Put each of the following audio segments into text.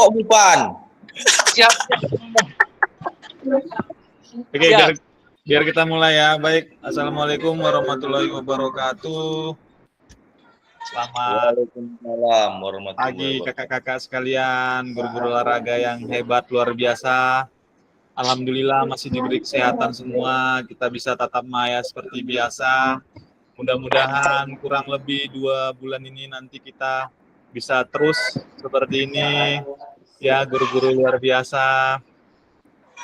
Kok bukan? Siap. Oke, biar kita mulai ya. Baik, Assalamualaikum warahmatullahi wabarakatuh. Selamat Waalaikumsalam warahmatullahi pagi wabarakatuh. kakak-kakak sekalian, guru-guru olahraga yang hebat, luar biasa. Alhamdulillah masih diberi kesehatan semua, kita bisa tatap maya seperti biasa. Mudah-mudahan kurang lebih 2 bulan ini nanti kita bisa terus seperti ini. Ya, guru-guru luar biasa.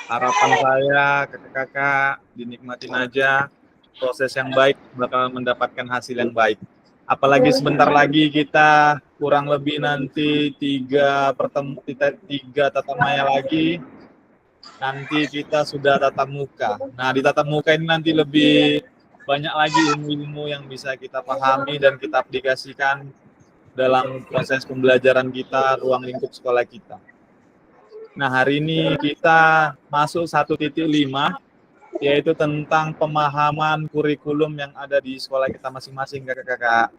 Harapan saya, kakak-kakak, dinikmatin aja. Proses yang baik bakal mendapatkan hasil yang baik. Apalagi sebentar lagi kita kurang lebih nanti 3 tatap maya lagi. Nanti kita sudah tatap muka. Nah, di tatap muka ini nanti lebih banyak lagi ilmu-ilmu yang bisa kita pahami dan kita aplikasikan dalam proses pembelajaran kita, ruang lingkup sekolah kita. Nah, hari ini kita masuk 1.5, yaitu tentang pemahaman kurikulum yang ada di sekolah kita masing-masing, kakak-kakak.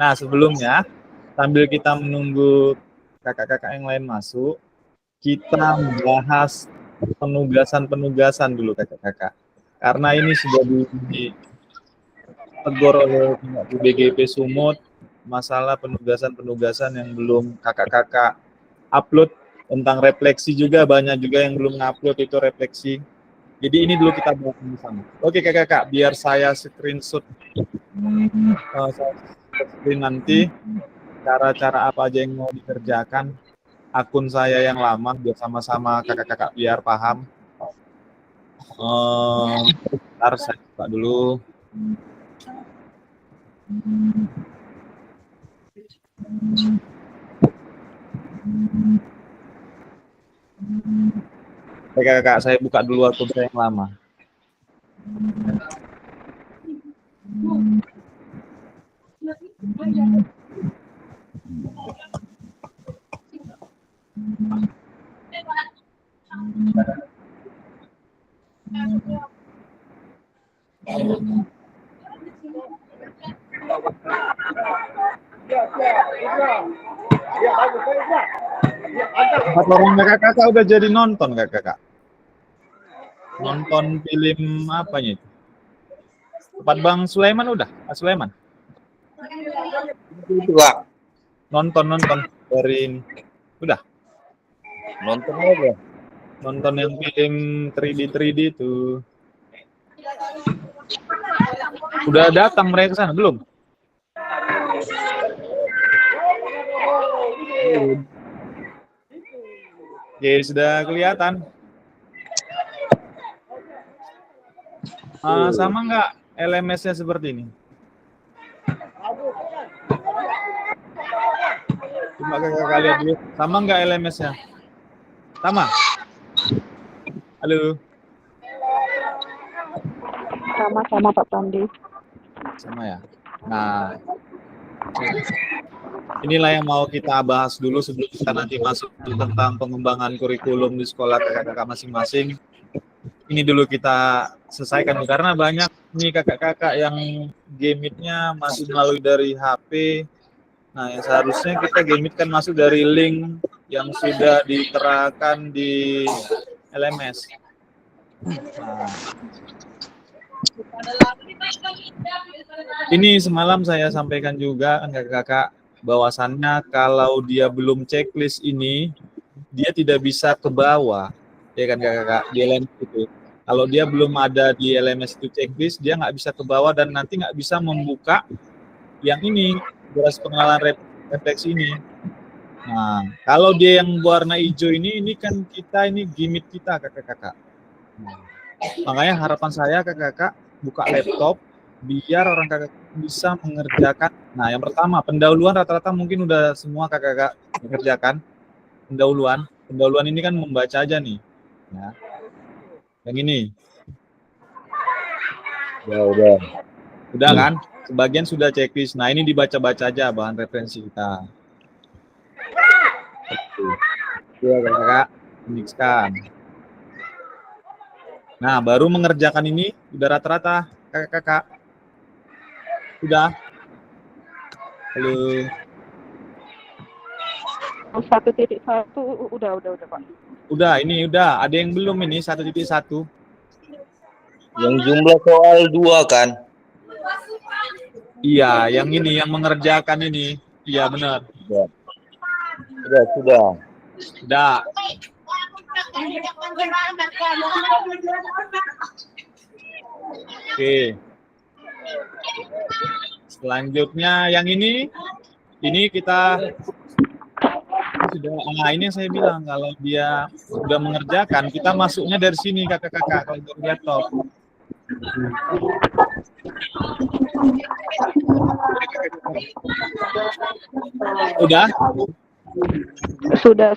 Nah, sebelumnya, sambil kita menunggu kakak-kakak yang lain masuk, kita membahas penugasan-penugasan dulu, kakak-kakak. Karena ini sudah ditegur oleh BGP Sumut, masalah penugasan-penugasan yang belum kakak-kakak upload. Tentang refleksi juga banyak juga yang belum ngupload itu refleksi. Jadi ini dulu kita bahas bersama. Oke kakak-kakak, biar saya screenshot screen nanti cara-cara apa aja yang mau dikerjakan. Akun saya yang lama biar sama-sama kakak-kakak biar paham. Bentar saya buka dulu. Oke kakak, saya buka dulu akun saya yang lama. Orang kakak-kakak udah jadi nonton kakak-kakak? Nonton film apanya itu? Tempat Bang Sulaiman udah? Pak Sulaiman? Itu Kak. Nonton dari ini. Udah? Nonton aja. Nonton yang film 3D itu. Udah datang mereka ke sana belum? Oke, sudah kelihatan. Sama nggak LMS-nya seperti ini? Coba kakak lihat dulu. Sama nggak LMS-nya? Sama? Halo? Sama-sama Pak Pandi. Sama ya? Nah, inilah yang mau kita bahas dulu sebelum kita nanti masuk tentang pengembangan kurikulum di sekolah kakak-kakak masing-masing. Ini dulu kita selesaikan karena banyak nih kakak-kakak yang game-nya masih melalui dari HP. Nah, yang seharusnya kita game kan masuk dari link yang sudah diterakan di LMS. Nah, ini semalam saya sampaikan juga kan kakak-kakak bahwasannya kalau dia belum checklist ini, dia tidak bisa ke bawah, ya kan kakak-kakak, di LMS itu. Kalau dia belum ada di LMS itu checklist, dia nggak bisa ke bawah dan nanti nggak bisa membuka yang ini, beras pengenalan refleksi ini. Nah, kalau dia yang warna hijau ini kan kita ini gimmick kita kakak-kakak. Makanya harapan saya kakak-kakak buka laptop biar orang kakak bisa mengerjakan. Nah, yang pertama pendahuluan rata-rata mungkin udah semua kakak-kakak mengerjakan pendahuluan. Pendahuluan ini kan membaca aja nih. Ya. Yang ini. Ya udah. Udah kan? Sebagian sudah checklist. Nah, ini dibaca-baca aja bahan referensi kita. Ya kakak-kakak, mixkan. Nah, baru mengerjakan ini udah rata-rata kakak-kakak. Sudah. Halo. 1.1 udah Pak. Udah, ini udah. Ada yang belum ini 1.1. Yang jumlah soal 2 kan? Iya, yang ini yang mengerjakan ini. Iya benar. Sudah. Udah. Oke. Selanjutnya yang ini kita sudah. Nah, ini yang saya bilang kalau dia sudah mengerjakan, kita masuknya dari sini kakak-kakak kalau dari laptop. Udah? Sudah.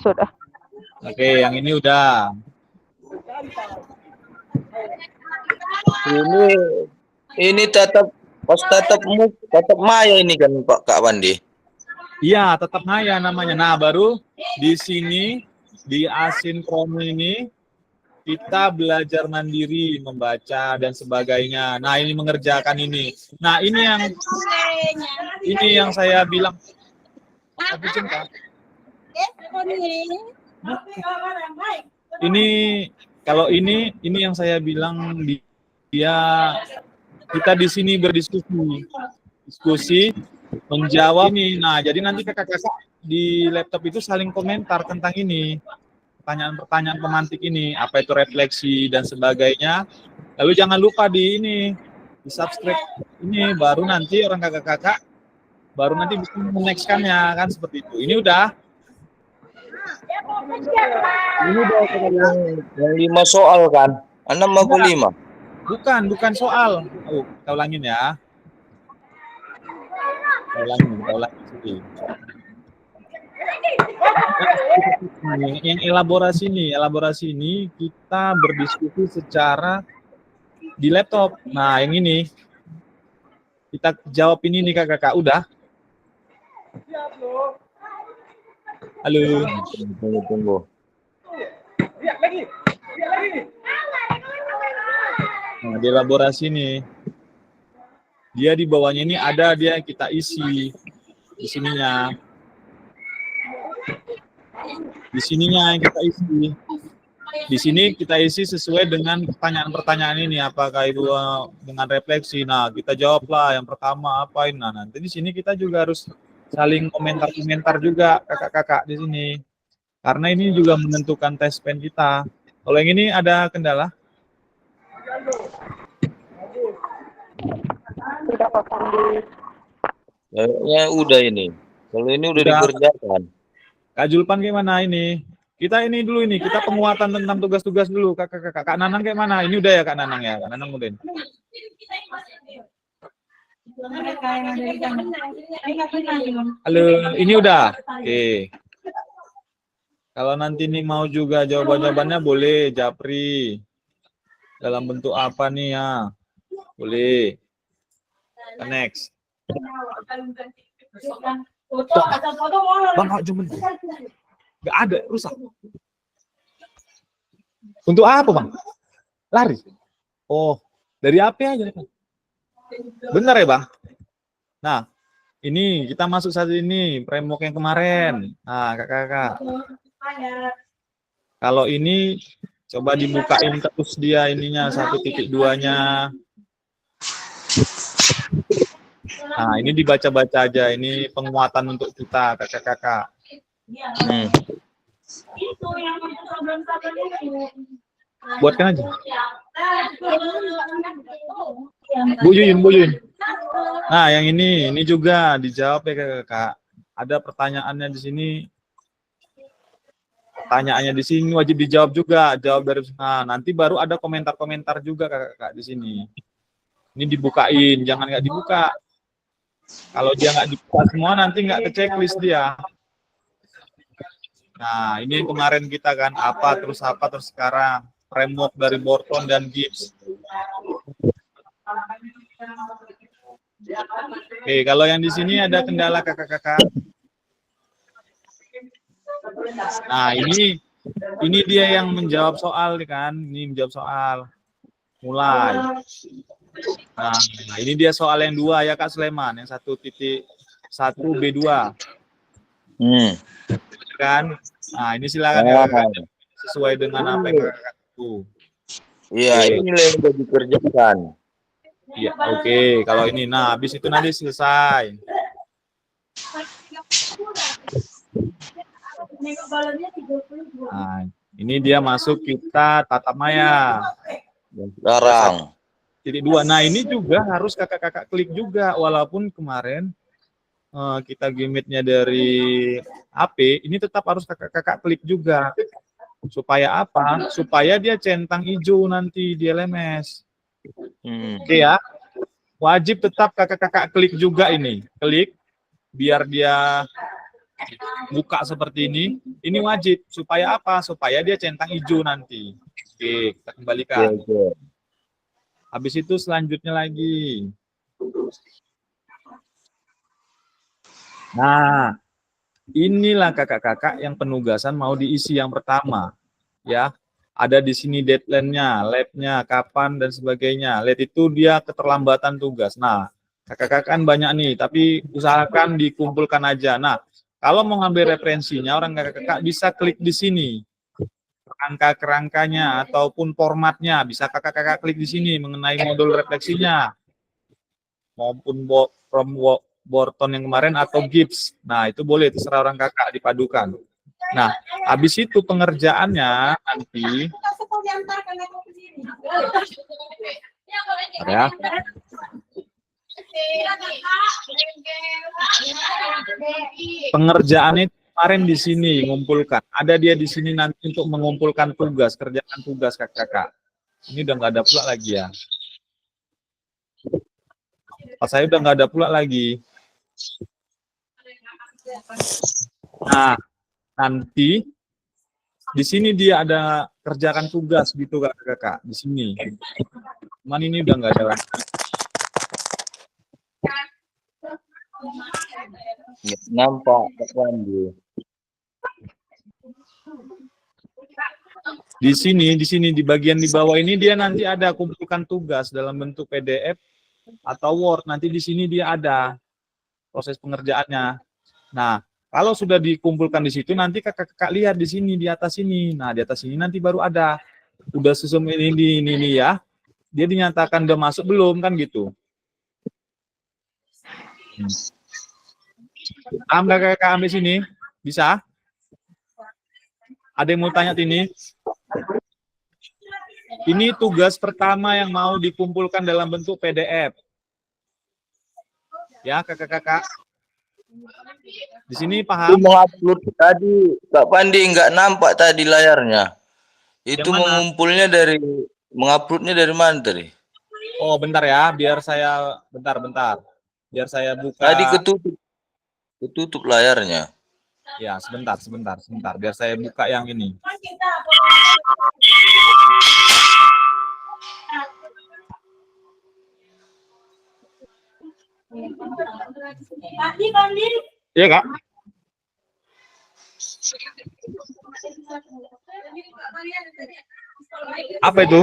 Oke, yang ini udah. Ini tetap Maya ini kan Pak Kak Pandi. Iya, tetap Maya namanya. Nah, baru di sini di asinkron ini kita belajar mandiri, membaca dan sebagainya. Nah, ini mengerjakan ini. Nah, ini yang saya bilang. Ini kalau ini yang saya bilang kita di sini berdiskusi menjawab ini. Nah, jadi nanti kakak-kakak di laptop itu saling komentar tentang ini. Pertanyaan-pertanyaan pemantik ini, apa itu refleksi dan sebagainya. Lalu jangan lupa di subscribe ini, baru nanti orang kakak-kakak baru nanti bisa menextkannya kan seperti itu. Ini udah. Ini udah yang 5 soal kan? 6 apa 5? Bukan soal. Kita ulangin ya. Kita ulangin. Yang elaborasi ini kita berdiskusi secara di laptop. Nah, yang ini kita jawab ini nih kakak-kakak. Udah? Halo. Tunggu. Nah, di elaborasi nih. Dia di bawahnya ini ada kita isi di sininya. Di sininya yang kita isi. Di sini kita isi sesuai dengan pertanyaan-pertanyaan ini, apakah itu dengan refleksi. Nah, kita jawablah yang pertama apa ini. Nah, nanti di sini kita juga harus saling komentar-komentar juga kakak-kakak di sini. Karena ini juga menentukan tes pen kita. Kalau yang ini ada kendala? Sudah Pak Pandi. Ya udah ini. Kalau ini udah dikerjakan. Kak Julpan gimana ini? Kita ini dulu kita penguatan tentang tugas-tugas dulu. Kakak-kakak. Kak Nanang kayak mana? Ini udah ya Kak Nanang ya? Kak Nanang udah. Halo, ini udah. Oke. Kalau nanti nih mau juga jawaban-jawabannya boleh Japri. Dalam bentuk apa nih ya? Boleh. Next. Bang, cuma nggak ada, rusak. Untuk apa Bang? Lari. Oh, dari HP aja. Bener ya Bang? Nah, ini kita masuk saat ini framework yang kemarin. Nah, kakak-kakak. Kalau ini coba dibukain terus dia ininya 1.2-nya. Nah, ini dibaca-baca aja. Ini penguatan untuk kita, kakak-kakak. Buatkan aja. Bu Yuyun. Nah, yang ini juga dijawab ya kakak. Ada pertanyaannya di sini. Pertanyaannya di sini wajib dijawab juga. Jawab dari nanti baru ada komentar-komentar juga kakak di sini. Ini dibukain, jangan nggak dibuka. Kalau dia nggak dibuka semua nanti nggak ke checklist dia. Nah, ini yang kemarin kita kan apa terus sekarang framework dari Borton dan Gibbs. Oke, kalau yang di sini ada kendala kakak-kakak. Nah, ini dia yang menjawab soal kan, ini menjawab soal. Mulai. Nah, ini dia soal yang 2 ya Kak Sleman, yang 1.1 B2. kan? Nah, ini silakan Nah, kakak sesuai dengan apa yang kakak tahu. iya, inilah yang udah dikerjakan. Iya, oke. Kalau ini, nah habis itu nanti selesai. Nah, ini dia masuk kita tatap maya. Sekarang. Titik dua. Nah, ini juga harus kakak-kakak klik juga, walaupun kemarin kita gimitnya dari HP, ini tetap harus kakak-kakak klik juga. Supaya apa? Supaya dia centang hijau nanti di LMS. Oke ya. Wajib tetap kakak-kakak klik juga ini. Klik biar dia buka seperti ini. Ini wajib. Supaya apa? Supaya dia centang hijau nanti. Oke, kita kembalikan. Oke. Habis itu selanjutnya lagi. Nah, inilah kakak-kakak yang penugasan mau diisi yang pertama. Ya, ada di sini deadline-nya, lab-nya, kapan, dan sebagainya. Lab itu dia keterlambatan tugas. Nah, kakak-kakak kan banyak nih, tapi usahakan dikumpulkan aja. Nah, kalau mau ngambil referensinya, orang kakak-kakak bisa klik di sini. Kerangka-kerangkanya ataupun formatnya, bisa kakak-kakak klik di sini mengenai modul refleksinya. Maupun from Borton yang kemarin atau Gibbs. Nah, itu boleh, terserah orang kakak dipadukan. Nah, habis itu pengerjaannya nanti ya. Pengerjaannya kemarin di sini ngumpulkan. Ada dia di sini nanti untuk mengumpulkan tugas, kerjakan tugas kakak-kakak. Ini udah nggak ada pula lagi ya. Pas saya udah nggak ada pula lagi. Nah, nanti di sini dia ada kerjakan tugas gitu kakak-kakak di sini. Cuman ini udah nggak ada lagi. Nampak Pak Wandi. Di sini di bagian di bawah ini dia nanti ada kumpulkan tugas dalam bentuk PDF atau Word. Nanti di sini dia ada proses pengerjaannya. Nah, kalau sudah dikumpulkan di situ, nanti kakak-kakak lihat di sini, di atas ini. Nah, di atas ini nanti baru ada. Udah susum ini ya. Dia dinyatakan udah masuk belum, kan gitu. Kakak-kakak ambil sini? Bisa? Ada yang mau tanya ini? Ini tugas pertama yang mau dikumpulkan dalam bentuk PDF. Ya, kakak-kakak. Di sini paham? Itu mengupload tadi, Kak Pandi nggak nampak tadi layarnya. Itu mengumpulnya menguploadnya dari mana tadi? Oh, bentar ya, biar saya bentar. Biar saya buka. Tadi ketutup layarnya. Ya, sebentar. Biar saya buka yang ini. Iya, Kak. Apa itu?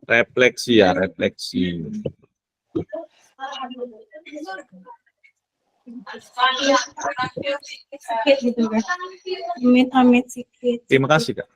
Refleksi ya, refleksi. Sikit gitu kan. Amit-amit sikit. Terima kasih, Kak.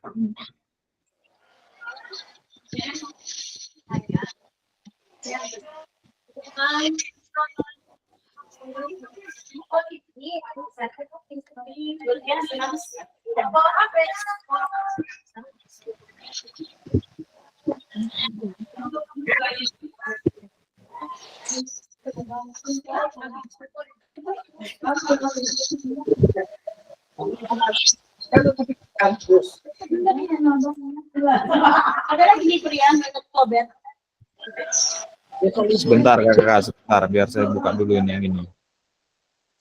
Ada lagi nih Prian untuk Kober. Sebentar, Kakak, sebentar. Biar saya buka dulu ini yang ini.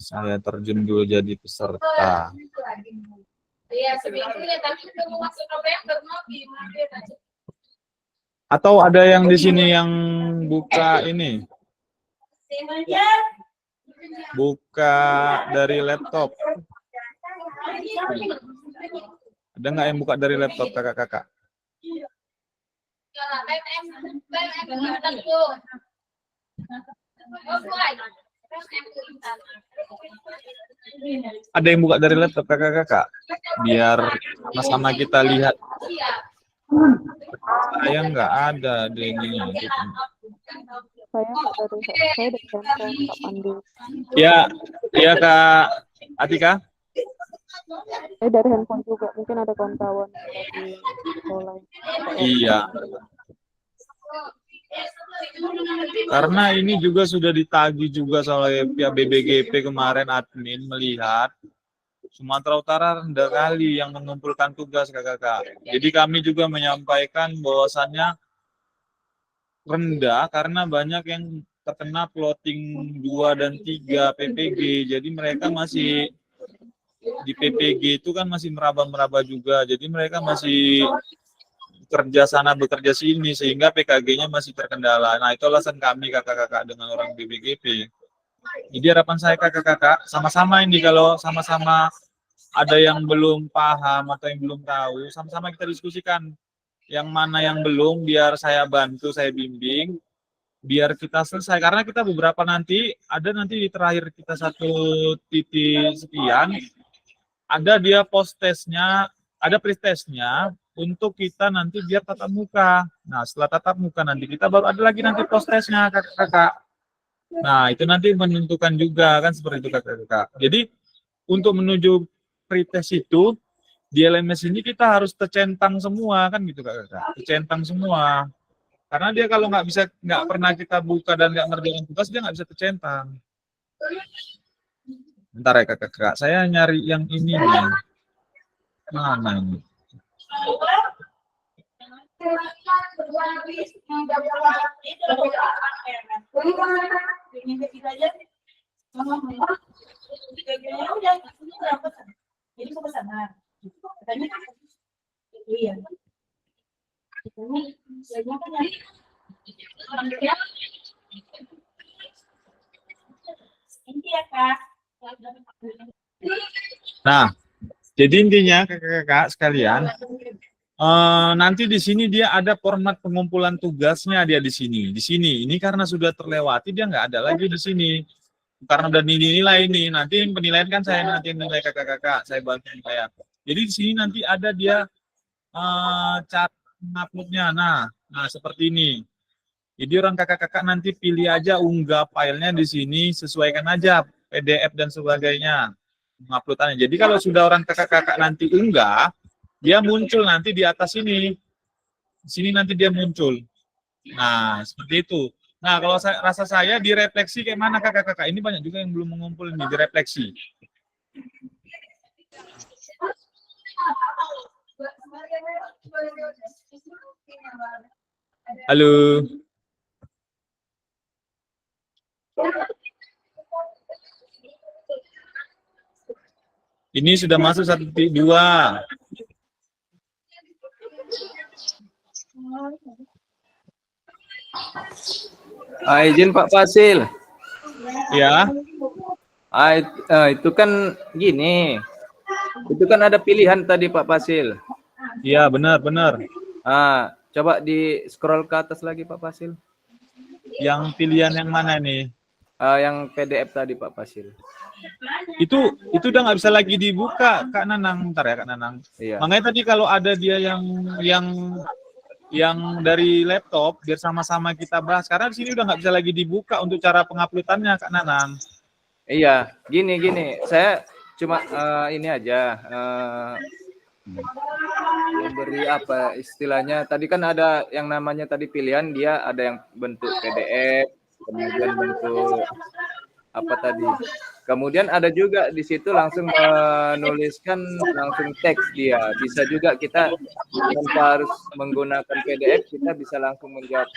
Saya terjun dulu jadi peserta. Atau ada yang di sini yang buka ini? Buka dari laptop. Ada nggak yang buka dari laptop, kakak-kakak? Ada yang buka dari laptop kakak-kakak, biar sama-sama kita lihat. Saya nggak ada di ininya. Saya nggak dari handphone Kak Pandi. Ya, ya Kak Atika. Saya dari handphone juga. Mungkin ada kawan-kawan yang lagi sekolah. Iya. Karena ini juga sudah ditagih juga oleh pihak BBGP kemarin, admin melihat Sumatera Utara rendah kali yang mengumpulkan tugas kakak-kakak. Jadi kami juga menyampaikan bahwasannya rendah karena banyak yang terkena plotting 2 dan 3 PPG. Jadi mereka masih di PPG itu kan masih meraba-meraba juga. Jadi mereka masih kerja sana bekerja sini sehingga PKG-nya masih terkendala. Nah, itu alasan kami kakak-kakak dengan orang BBGP. Jadi harapan saya kakak-kakak sama-sama ini, kalau sama-sama ada yang belum paham atau yang belum tahu, sama-sama kita diskusikan yang mana yang belum, biar saya bantu, saya bimbing, biar kita selesai. Karena kita beberapa nanti di terakhir kita 1 titik sekian, ada dia post testnya, ada pretestnya untuk kita nanti biar tatap muka. Nah, setelah tatap muka nanti kita baru ada lagi nanti post testnya kakak-kakak. Nah, itu nanti menentukan juga kan seperti itu kakak-kakak. Jadi untuk menuju pretest itu di LMS ini kita harus tercentang semua kan gitu kakak-kakak. Tercentang semua. Karena dia kalau nggak pernah kita buka dan nggak ngerjain tugas, dia nggak bisa tercentang. Bentar ya kakak-kakak, saya nyari yang ini nih. Mana ini? Nah, jadi intinya kakak-kakak sekalian, nanti di sini dia ada format pengumpulan tugasnya dia di sini. Di sini, ini karena sudah terlewati dia nggak ada lagi di sini. Karena udah nilai ini, nanti penilaian kan saya nanti nilai kakak-kakak, saya bantu saya. Jadi di sini nanti ada dia cara menguploadnya. Nah, seperti ini. Jadi orang kakak-kakak nanti pilih aja unggah filenya di sini, sesuaikan aja PDF dan sebagainya penguploadannya. Jadi kalau sudah orang kakak-kakak nanti unggah, dia muncul nanti di atas ini. Di sini nanti dia muncul. Nah, seperti itu. Nah, kalau rasa saya direfleksi kayak mana kakak-kakak? Ini banyak juga yang belum mengumpul ini, direfleksi. Halo. Ini sudah masuk 1.2. Izin Pak Fasil. Ya. Itu kan gini. Itu kan ada pilihan tadi Pak Fasil. Iya, benar. Coba di scroll ke atas lagi Pak Fasil. Yang pilihan yang mana nih? Yang PDF tadi Pak Fasil. Itu udah nggak bisa lagi dibuka Kak Nanang. Bentar ya Kak Nanang. Iya. Makanya tadi kalau ada dia yang dari laptop, biar sama-sama kita bahas. Karena di sini udah nggak bisa lagi dibuka untuk cara penguploadannya Kak Nanang. Iya, gini. Saya cuma ini aja memberi apa istilahnya. Tadi kan ada yang namanya tadi pilihan, dia ada yang bentuk PDF, kemudian bentuk apa tadi. Kemudian ada juga di situ langsung menuliskan langsung teks dia. Bisa juga kita tanpa harus menggunakan PDF, kita bisa langsung menjawab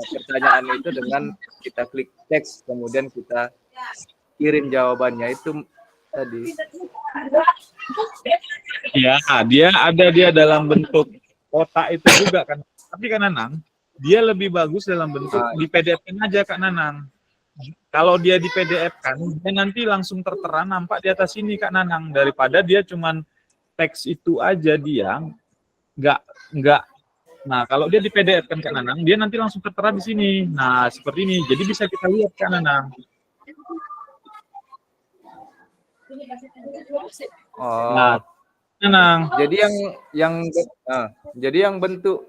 pertanyaan itu dengan kita klik teks, kemudian kita kirim jawabannya itu tadi. Ya, dia dalam bentuk kotak itu juga kan. Tapi Kak Nanang, dia lebih bagus dalam bentuk di PDF-in aja Kak Nanang. Kalau dia di PDF kan, dia nanti langsung tertera nampak di atas sini Kak Nanang, daripada dia cuman teks itu aja, dia nggak Nah, kalau dia di PDF kan Kak Nanang, dia nanti langsung tertera di sini. Nah, seperti ini. Jadi bisa kita lihat Kak Nanang. Oh. Nah, Nanang. Jadi jadi yang bentuk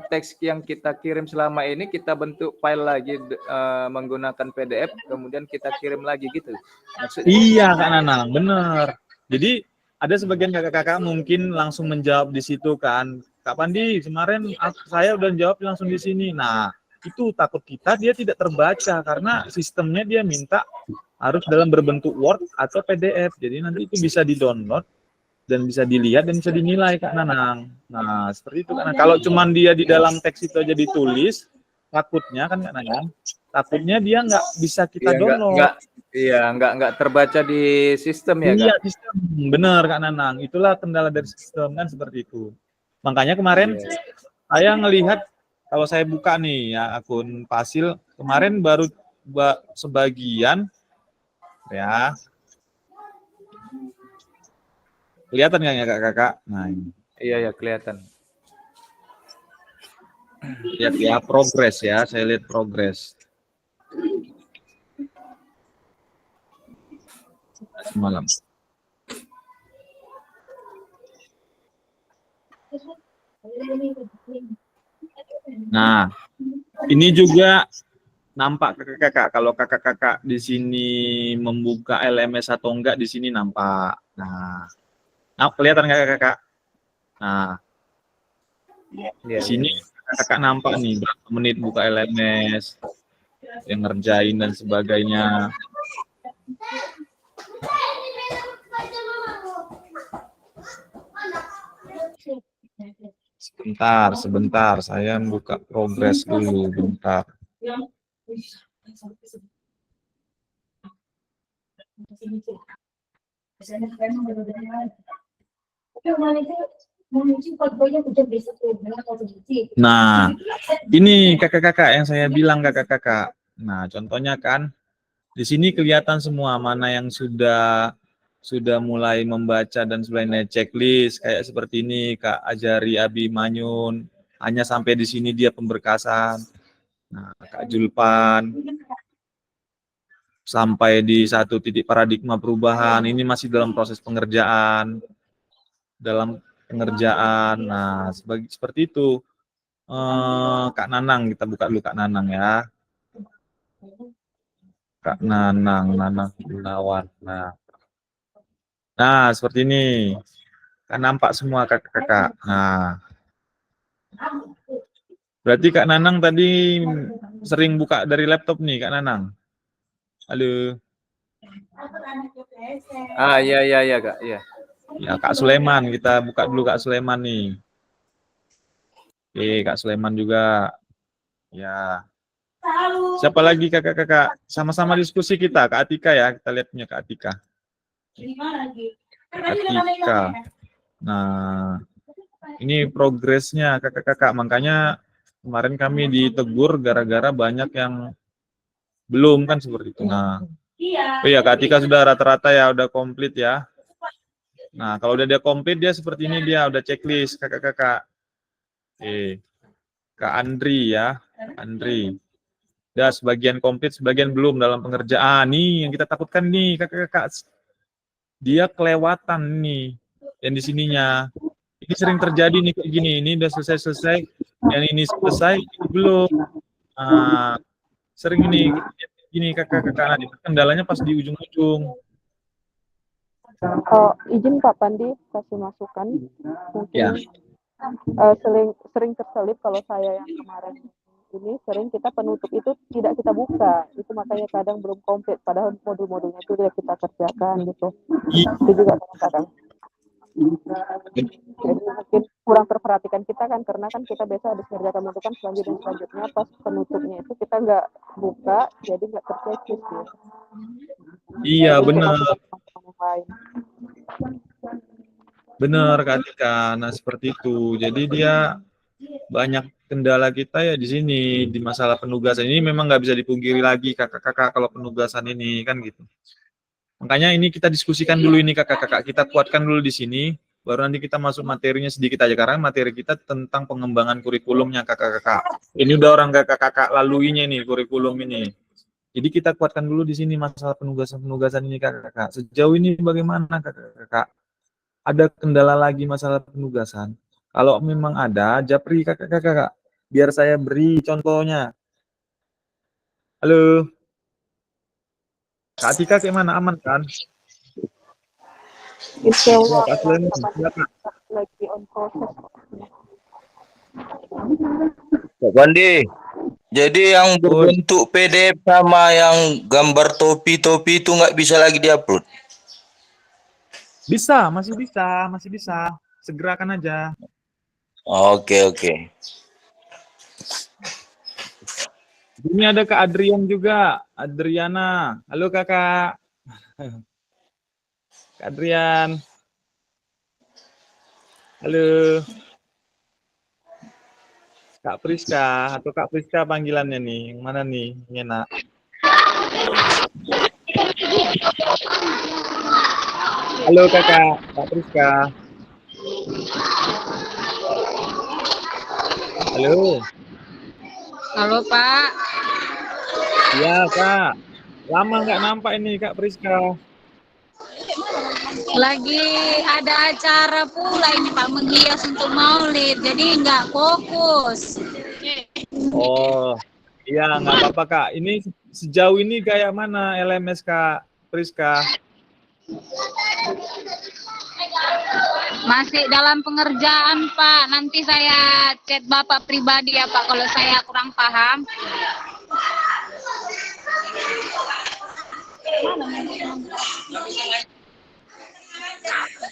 teks yang kita kirim selama ini kita bentuk file lagi menggunakan PDF, kemudian kita kirim lagi gitu. Maksudnya? Iya Kak Nanang, bener. Jadi ada sebagian kakak-kakak mungkin langsung menjawab di situ kan. Kak Pandi, kemarin saya udah jawab langsung di sini. Nah, itu takut kita dia tidak terbaca karena sistemnya dia minta harus dalam berbentuk Word atau PDF. Jadi nanti itu bisa di-download dan bisa dilihat dan bisa dinilai Kak Nanang. Nah, seperti itu Kak. Kalau cuman dia di dalam teks itu aja ditulis, takutnya kan Kak Nanang, takutnya dia nggak bisa kita download. Nggak terbaca di sistem ya, Kak? Iya, sistem. Bener Kak Nanang. Itulah kendala dari sistem kan seperti itu. Makanya kemarin saya ngelihat kalau saya buka nih ya akun Pasil, kemarin baru sebagian ya. Kelihatan nggak ya kakak? Nah, ini. Iya, kelihatan. Lihat ya progres ya, saya lihat progres. Semalam. Nah, ini juga nampak kakak-kakak. Kalau kakak-kakak di sini membuka LMS atau enggak di sini nampak. Nah, kelihatan kakak-kakak. Nah, di sini kakak nampak nih berapa menit buka LMS, yang ngerjain dan sebagainya. Sebentar, saya buka progres dulu, bentar. Nah, ini kakak-kakak yang saya bilang kakak-kakak. Nah, contohnya kan di sini kelihatan semua mana yang sudah mulai membaca dan sebagainya, checklist kayak seperti ini Kak Ajari Abi Manyun, hanya sampai di sini dia pemberkasan. Nah, Kak Julpan sampai di satu titik paradigma perubahan, ini masih dalam proses pengerjaan. Nah, seperti itu. Kak Nanang, kita buka dulu Kak Nanang ya. Kak Nanang Gunawan. Nah, seperti ini. Kan nampak semua kakak-kakak. Nah, berarti Kak Nanang tadi sering buka dari laptop nih, Kak Nanang. Halo. Iya Kak, iya. Ya, Kak Sulaiman, kita buka dulu Kak Sulaiman nih. Oke, Kak Sulaiman juga. Ya. Siapa lagi kakak-kakak? Sama-sama diskusi kita, Kak Atika ya. Kita lihat punya Kak Atika. Atika. Nah, ini progresnya kakak-kakak. Makanya kemarin kami ditegur gara-gara banyak yang belum kan seperti itu. Nah, oh iya Kak Atika sudah rata-rata ya, udah komplit ya. Nah, kalau udah dia komplit dia seperti ini, dia udah checklist kakak-kakak. Oke. Kak Andri ya, Andri. Udah sebagian komplit, sebagian belum dalam pengerjaan. Nih yang kita takutkan nih kakak-kakak. Dia kelewatan nih yang di sininya. Ini sering terjadi nih kayak gini. Ini udah selesai, yang ini selesai, ini belum. Nah, sering ini gini kakak-kakak. Nah, kendalanya pas di ujung-ujung. Izin Pak Pandi kasih masukan. Mungkin Ya. Sering terselip kalau saya yang kemarin ini sering kita penutup itu tidak kita buka, itu makanya kadang belum komplit padahal modul-modulnya itu sudah kita kerjakan gitu. Itu juga kadang. Jadi mungkin kurang terperhatikan kita kan, karena kan kita biasa habis kerjakan modul kan selanjutnya pas penutupnya itu kita nggak buka, jadi nggak terchecklist gitu. Iya benar. Benar Kak Tika. Nah seperti itu. Jadi dia banyak kendala kita ya di sini di masalah penugasan ini memang nggak bisa dipungkiri lagi kakak-kakak kalau penugasan ini kan gitu. Makanya ini kita diskusikan dulu ini kakak-kakak, kita kuatkan dulu di sini baru nanti kita masuk materinya sedikit aja, karena materi kita tentang pengembangan kurikulumnya kakak-kakak. Ini udah orang kakak-kakak laluinya nih kurikulum ini. Jadi kita kuatkan dulu di sini masalah penugasan ini kakak-kakak. Sejauh ini bagaimana kakak-kakak? Ada kendala lagi masalah penugasan? Kalau memang ada, japri kakak-kakak. Biar saya beri contohnya. Halo. Kak Atika gimana? Aman kan? Insya Allah Kak Sulaiman, silakan. lagi on proses. Pak Bandi, jadi yang berbentuk PDF sama yang gambar topi-topi itu nggak bisa lagi diupload? Bisa, masih bisa. Segerakan aja. Oke, oke. Ini ada Kak Adrian juga, Adriana. Halo kakak. Kak Adrian. Halo. Kak Priska atau Kak Priska panggilannya nih. Yang mana nih? Yang enak. Halo kakak, Kak Priska. Halo. Halo Pak, Iya Kak. Lama nggak nampak ini Kak Priska. lagi ada acara pula ini Pak, menghias untuk Maulid, jadi nggak fokus. Oh, iya nggak apa-apa Kak. Ini sejauh ini kayak mana LMS Kak Priska? Masih dalam pengerjaan Pak, nanti saya chat Bapak pribadi ya Pak kalau saya kurang paham.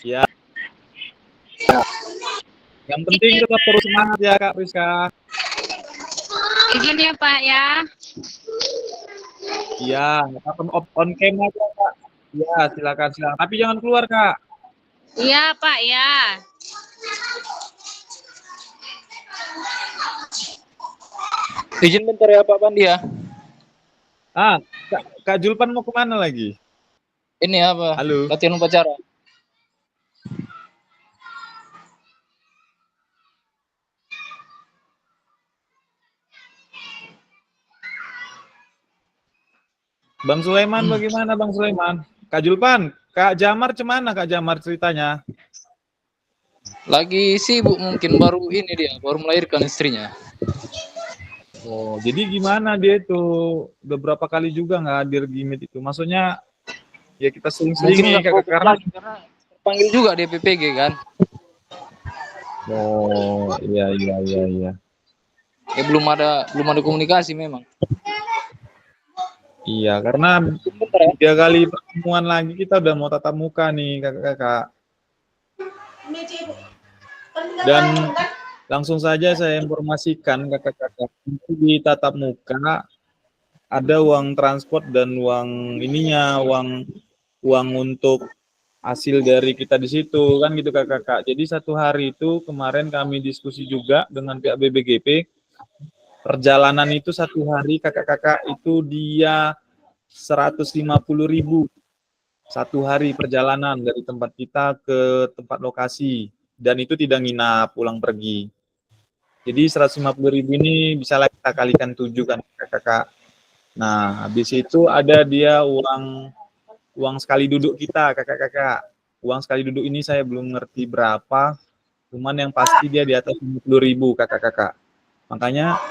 Ya. Yang penting tetap terus semangat ya Kak Priska. Izin ya Pak ya. Iya, on cam aja Kak. Iya, silakan. Tapi jangan keluar Kak. Iya Pak ya. Izin bentar ya Pak Bandi ya. Kak Julpan mau kemana lagi? Ini apa? Halo. Latihan upacara. Bang Sulaiman bagaimana Bang Sulaiman? Kak Julpan, Kak Jamar cemana Kak Jamar ceritanya? Lagi sibuk mungkin, baru ini dia, baru melahirkan istrinya. Oh, jadi gimana dia itu? Beberapa kali juga nggak hadir gimit itu. Maksudnya ya kita sering-sering Mungkin nih nggak Kak, fokus karena lagi, karena terpanggil juga di PPG kan. oh iya. Ya belum ada komunikasi memang. Iya, karena Bentar ya. 3 kali pertemuan lagi kita udah mau tatap muka nih kakak-kakak. Dan langsung saja saya informasikan kakak-kakak, di tatap muka ada uang transport dan uang ininya, uang untuk hasil dari kita di situ kan gitu kakak-kakak. Jadi 1 hari itu kemarin kami diskusi juga dengan pihak BBGP. Perjalanan itu 1 hari kakak-kakak itu dia 150.000 1 hari perjalanan dari tempat kita ke tempat lokasi, dan itu tidak nginap, pulang pergi. Jadi 150.000 ini bisa lah kita kalikan 7 kan kakak-kakak. Nah habis itu ada dia uang sekali duduk kita kakak-kakak. Uang sekali duduk ini saya belum ngerti berapa, cuman yang pasti dia di atas 50.000 kakak-kakak. Makanya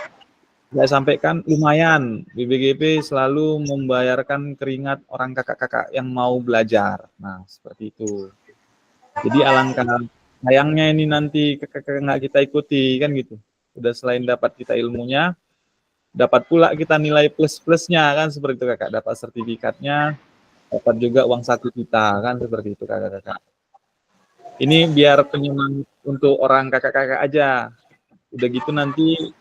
saya sampaikan lumayan, BBGP selalu membayarkan keringat orang kakak-kakak yang mau belajar. Nah, seperti itu. Jadi alangkah sayangnya ini nanti kakak-kakak nggak kita ikuti, kan gitu. Udah selain dapat kita ilmunya, dapat pula kita nilai plus-plusnya, kan seperti itu kakak. Dapat sertifikatnya, dapat juga uang saku kita, kan seperti itu kakak-kakak. Ini biar penyemangat untuk orang kakak-kakak aja. Udah gitu nanti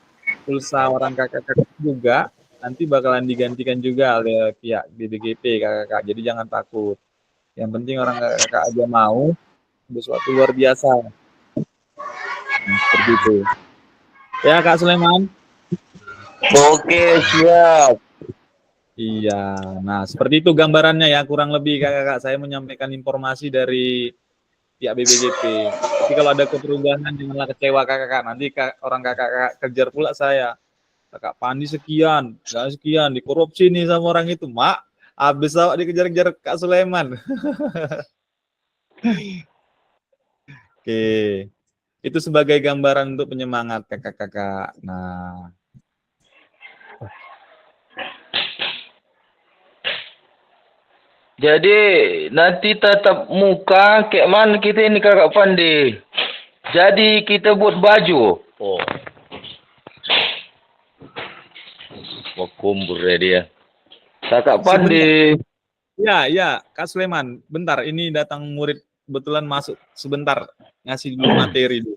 pulsa orang kakak-kakak juga nanti bakalan digantikan juga oleh pihak BBGP kakak-kakak. Jadi jangan takut. Yang penting orang kakak-kakak aja mau, sesuatu luar biasa. Nah, seperti itu. Ya Kak Sulaiman. Oke, siap. Iya. Nah seperti itu gambarannya ya kurang lebih kakak-kakak. Saya menyampaikan informasi dari pihak BBGP. Tapi kalau ada perubahan janganlah kecewa kakak. Nanti orang kakak kejar pula saya. Kakak Pandi sekian, nggak sekian, dikorupsi nih sama orang itu. Mak, habis awak dikejar-kejar Kak Sulaiman. Oke. Itu sebagai gambaran untuk penyemangat kakak-kakak. Nah, Jadi nanti tatap muka kayak mana kita ini Kakak Pandi. Jadi kita buat baju. Oh. Mau kumpul ya dia. Kakak Pandi. ya, Kak Sulaiman. Bentar, ini datang murid kebetulan masuk sebentar. Ngasih dulu materi dulu.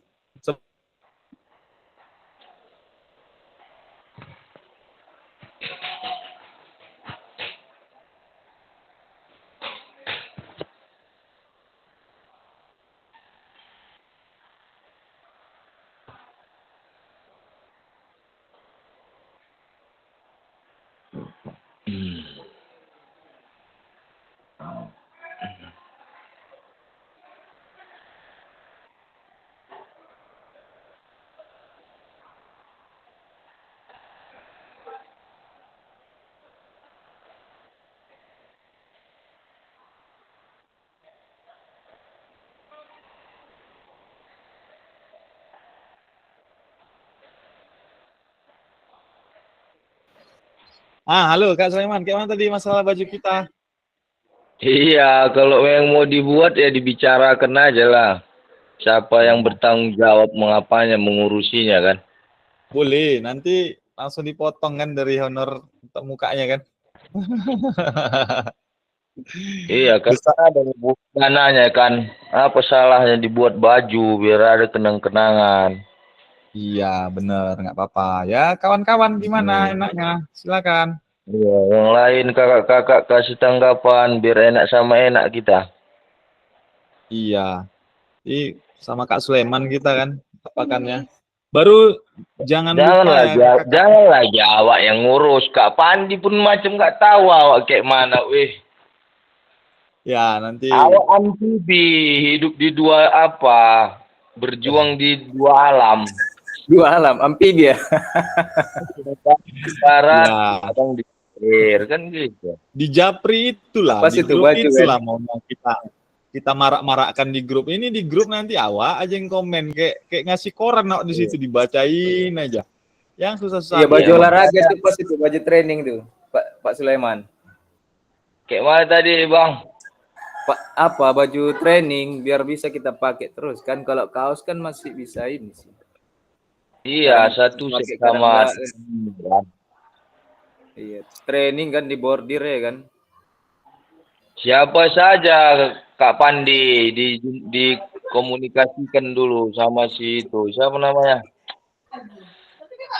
Halo Kak Sulaiman, kayak mana tadi masalah baju kita? Iya, kalau yang mau dibuat ya dibicarakan aja lah. Siapa yang bertanggung jawab mengapanya, mengurusinya kan? Boleh, nanti langsung dipotong kan dari honor untuk mukanya kan? Iya, karena ada dananya kan. Apa salahnya dibuat baju biar ada kenang-kenangan. Iya, bener, nggak apa-apa. Ya, kawan-kawan gimana enaknya? Silakan. Iya, yang lain kakak-kakak kasih tanggapan biar enak sama enak kita. Iya. Ini sama Kak Sulaiman kita kan, apakannya. Baru jangan lupa ya, kakak. Janganlah awak yang ngurus. Kak Pandi pun macam nggak tahu awak kayak mana, weh. Ya, nanti. Awak amfibi, hidup di dua apa? Berjuang di dua alam. Dua alam, amfibi ya. Barat, Ya. kadang di air, kan gitu. Di Japri itulah, Pas di itu grup baju, itulah kan? mau kita marak-marakkan di grup. Ini di grup nanti awak aja yang komen kayak ngasih koran awak di situ dibacain aja. Yang susah-susah. Iya, baju olahraga itu pas itu baju training tuh, Pak Sulaiman. Kayak mana tadi, Bang? Apa baju training biar bisa kita pakai terus kan, kalau kaos kan masih bisa ini sih. Iya, satu Pakai sama. Iya, training kan di bordir ya kan. Siapa saja Kak Pandi dikomunikasikan dulu sama si itu. Siapa namanya?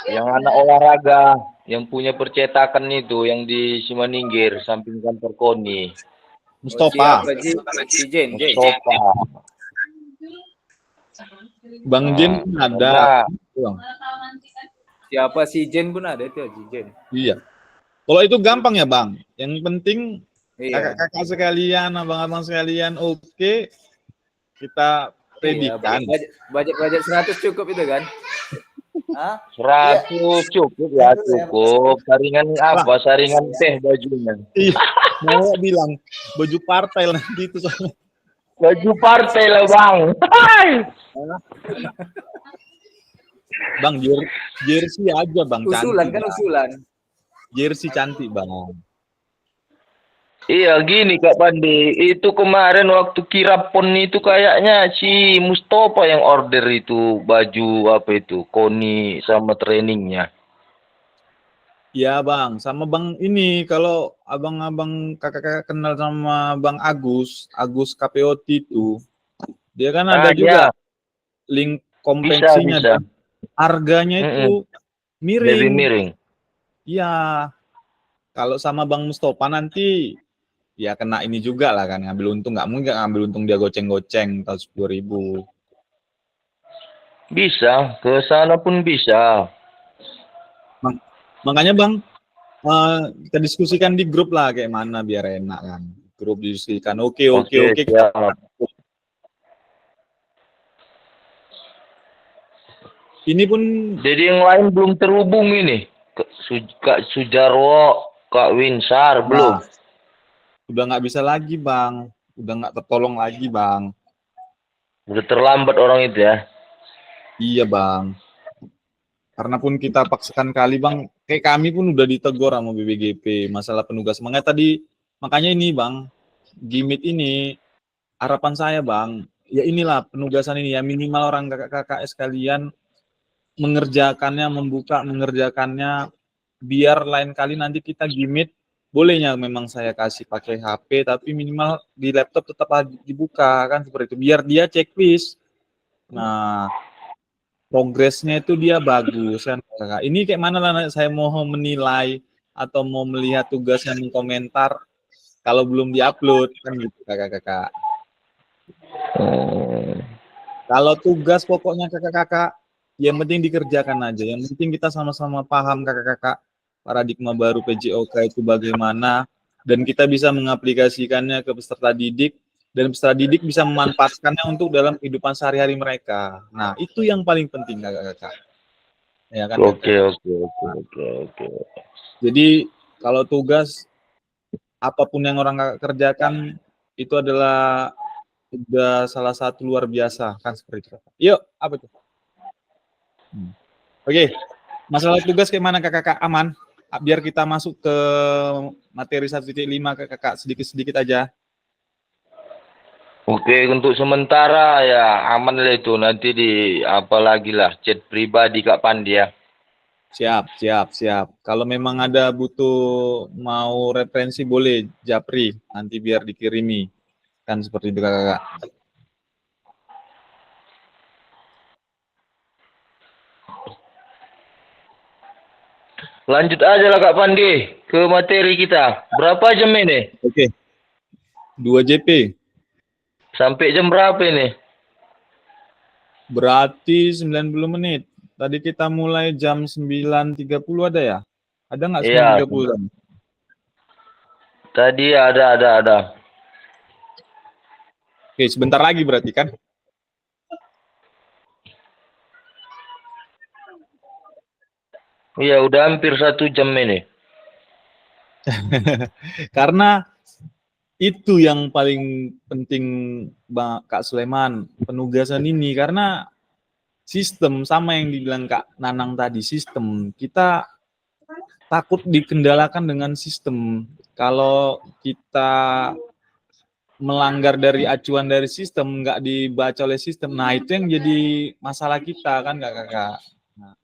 Yang anak olahraga, yang punya percetakan itu, yang di Simaningkir, samping kantor KONI. Mustafa. Si Jen. Mustafa. Bang Jen ada. Siapa si Jen pun ada itu, si Jen. Iya. Kalau itu gampang ya, Bang. Yang penting Iya. kakak-kakak sekalian, abang-abang sekalian, oke. Kita predikan. Budget 100 cukup itu kan? Hah? 100 cukup ya, cukup. Saringan apa? Saringan teh bajunya. Iya. Mau bilang baju partai nanti itu soalnya. Baju partai lah, Bang. Bang, jersey aja, Bang. Usulan Cantik, kan, Bang. usulan. Jersey cantik, Bang. Iya, gini Kak Pandi. Itu kemarin waktu kirapon itu kayaknya si Mustafa yang order itu baju apa itu, KONI sama trainingnya. Iya, Bang. Sama Bang ini, kalau abang-abang kakak-kakak kenal sama Bang Agus KPOT itu, dia kan ada juga link kompleksinya. Bisa. Harganya itu miring. Lebih miring. Iya. Kalau sama Bang Mustafa nanti ya kena ini juga lah kan, ngambil untung. Nggak mungkin ngambil untung dia goceng-goceng tahun 10.000. Bisa, ke sana pun bisa. Makanya Bang, kita diskusikan di grup lah kayak mana biar enak kan. Grup diskusikan. Oke. Siap. Ini pun Jadi yang lain belum terhubung ini. Kak Sujarwo, Kak Winsar belum. udah nggak bisa lagi Bang, udah nggak tertolong lagi Bang. Udah terlambat orang itu ya. Iya Bang. Karena pun kita paksakan kali Bang, kayak kami pun udah ditegur sama BBGP masalah penugas. Makanya ini Bang, Gimit ini harapan saya Bang, ya inilah penugasan ini ya minimal orang kakak-kakak sekalian mengerjakannya biar lain kali nanti kita Gimit bolehnya memang saya kasih pakai HP tapi minimal di laptop tetap dibuka kan seperti itu biar dia checklist. Nah, progresnya itu dia bagus kan kakak. Ini kayak mana lah saya mau menilai atau mau melihat tugasnya mengkomentar kalau belum diupload kan gitu kakak-kakak. Kalau tugas pokoknya kakak-kakak yang penting dikerjakan aja. Yang penting kita sama-sama paham kakak-kakak paradigma baru PJOK itu bagaimana dan kita bisa mengaplikasikannya ke peserta didik dan peserta didik bisa memanfaatkannya untuk dalam kehidupan sehari-hari mereka. Nah, itu yang paling penting kakak-kakak. Ya kan? Oke. Jadi kalau tugas apapun yang orang kakak kerjakan itu adalah udah salah satu luar biasa kan seperti itu. Yuk, apa itu? Oke. Masalah tugas kayak mana kakak-kakak aman? Biar kita masuk ke materi 1.5 kakak sedikit-sedikit aja. Oke, untuk sementara ya aman lah itu. Nanti apa lagi lah, chat pribadi Kak Pandi ya. Siap. Kalau memang ada butuh mau referensi boleh japri nanti biar dikirimi. Kan seperti itu kakak. Lanjut aja lah Kak Pandi ke materi kita. Berapa jam ini? Oke. 2 JP. Sampai jam berapa ini? Berarti 90 menit. Tadi kita mulai jam 9.30 ada ya? Ada nggak 9.30? Iya. Tadi ada. Oke, sebentar lagi berarti kan? Iya, udah hampir 1 jam ini. Karena itu yang paling penting Kak Sulaiman, penugasan ini. Karena sistem, sama yang dibilang Kak Nanang tadi, sistem. Kita takut dikendalakan dengan sistem. Kalau kita melanggar dari acuan dari sistem, nggak dibaca oleh sistem, nah itu yang jadi masalah kita kan kakak. Nah.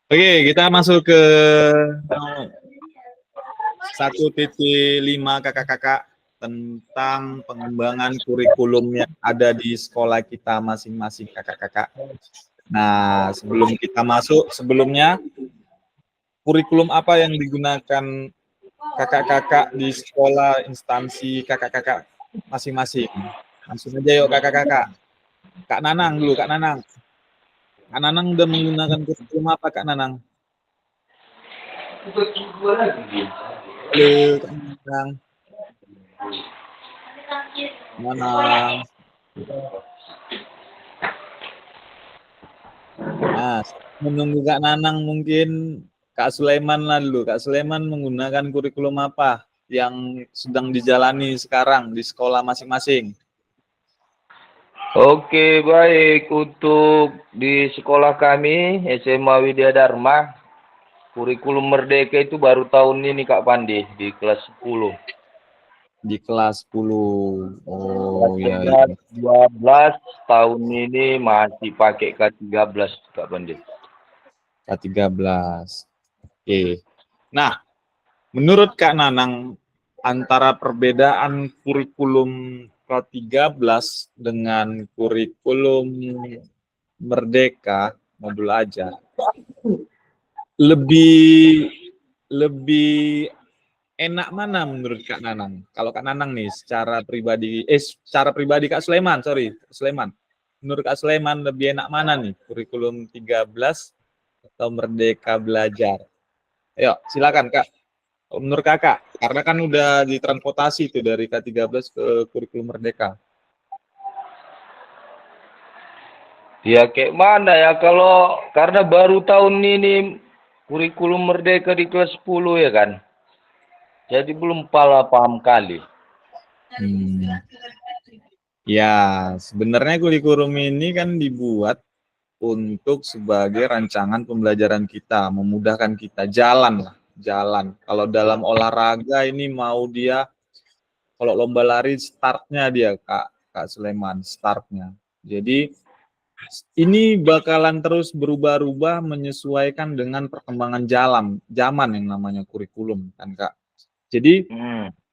Oke, kita masuk ke 1.5 kakak-kakak tentang pengembangan kurikulum yang ada di sekolah kita masing-masing kakak-kakak. Nah, sebelum kita masuk, sebelumnya kurikulum apa yang digunakan kakak-kakak di sekolah instansi kakak-kakak masing-masing? Langsung aja yuk kakak-kakak. Kak Nanang dulu, Kak Nanang. Kak Nanang udah menggunakan kurikulum apa Kak Nanang? Halo Kak Nanang. Nanang. Nah, menunggu Kak Nanang mungkin Kak Sulaiman lah dulu. Kak Sulaiman menggunakan kurikulum apa yang sedang dijalani sekarang di sekolah masing-masing? Oke, baik. Untuk di sekolah kami, SMA Widya Dharma, kurikulum Merdeka itu baru tahun ini Kak Pandi, di kelas 10. Di kelas 10. Oh Kelas iya. 12 tahun ini masih pakai K13 Kak Pandi. K13. Oke. Nah, menurut Kak Nanang, antara perbedaan kurikulum K13 dengan kurikulum Merdeka modul ajar lebih enak mana menurut Kak Nanang? Kalau Kak Nanang nih secara pribadi Kak Sulaiman, Sulaiman. Menurut Kak Sulaiman lebih enak mana nih? Kurikulum 13 atau Merdeka Belajar? Ayo, silakan Kak. Menurut kakak, karena kan udah ditransportasi itu dari K13 ke kurikulum Merdeka. Ya kayak mana ya kalau karena baru tahun ini kurikulum Merdeka di kelas 10 ya kan. Jadi belum paham kali. Ya, sebenarnya kurikulum ini kan dibuat untuk sebagai rancangan pembelajaran kita, memudahkan kita jalan lah, jalan. Kalau dalam olahraga ini mau dia, kalau lomba lari startnya dia Kak Sulaiman, startnya. Jadi ini bakalan terus berubah-ubah menyesuaikan dengan perkembangan zaman yang namanya kurikulum kan Kak. Jadi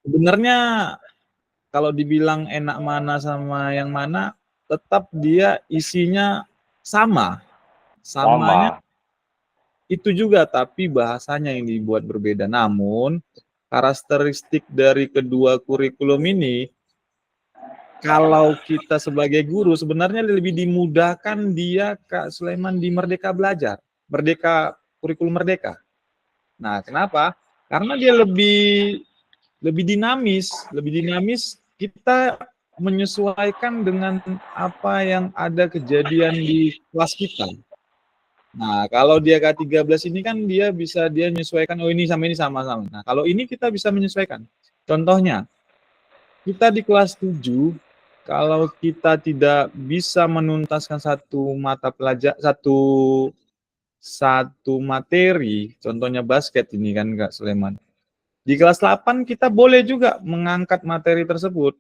sebenarnya kalau dibilang enak mana sama yang mana, tetap dia isinya samanya itu juga, tapi bahasanya yang dibuat berbeda. Namun karakteristik dari kedua kurikulum ini, kalau kita sebagai guru sebenarnya lebih dimudahkan dia Kak Sulaiman di Merdeka Belajar, kurikulum Merdeka. Nah, kenapa? Karena dia lebih dinamis, kita menyesuaikan dengan apa yang ada kejadian di kelas kita. Nah, kalau dia K13 ini kan dia menyesuaikan, oh ini sama-sama. Nah, kalau ini kita bisa menyesuaikan. Contohnya, kita di kelas 7, kalau kita tidak bisa menuntaskan satu materi, contohnya basket ini kan Kak Sulaiman. Di kelas 8 kita boleh juga mengangkat materi tersebut.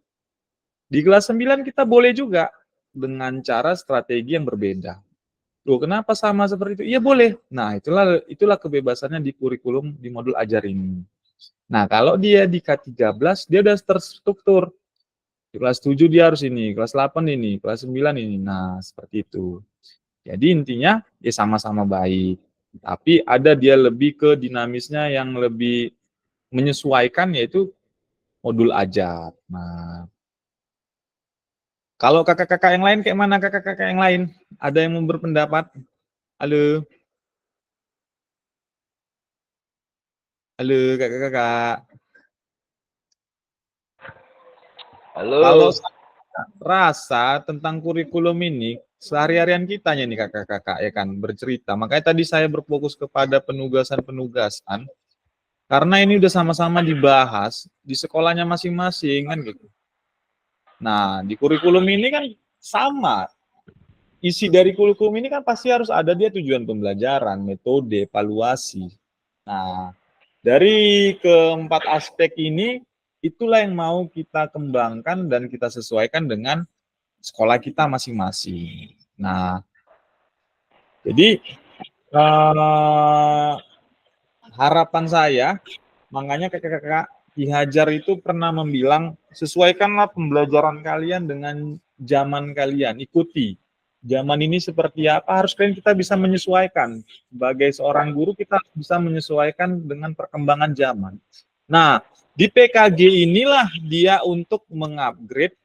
Di kelas 9 kita boleh juga dengan cara strategi yang berbeda. Loh, kenapa sama seperti itu? Iya boleh. Nah, itulah kebebasannya di kurikulum di modul ajar ini. Nah, kalau dia di K13, dia udah terstruktur. Di kelas 7 dia harus ini, kelas 8 ini, kelas 9 ini. Nah, seperti itu. Jadi intinya ya sama-sama baik. Tapi ada dia lebih ke dinamisnya yang lebih menyesuaikan, yaitu modul ajar. Nah, kalau kakak-kakak yang lain kayak mana kakak-kakak yang lain? Ada yang mau berpendapat? Halo? Halo kakak-kakak. Halo. Kalau rasa tentang kurikulum ini, sehari-harian kitanya nih kakak-kakak ya kan, bercerita. Makanya tadi saya berfokus kepada penugasan-penugasan, karena ini udah sama-sama dibahas di sekolahnya masing-masing kan gitu. Nah, di kurikulum ini kan sama. Isi dari kurikulum ini kan pasti harus ada dia tujuan pembelajaran, metode, evaluasi. Nah, dari keempat aspek ini, itulah yang mau kita kembangkan dan kita sesuaikan dengan sekolah kita masing-masing. Nah, jadi harapan saya, makanya kakak-kakak Ki Hajar itu pernah membilang, sesuaikanlah pembelajaran kalian dengan zaman kalian, ikuti. Zaman ini seperti apa, harus kita bisa menyesuaikan. Sebagai seorang guru, kita bisa menyesuaikan dengan perkembangan zaman. Nah, di PKG inilah dia untuk mengupgrade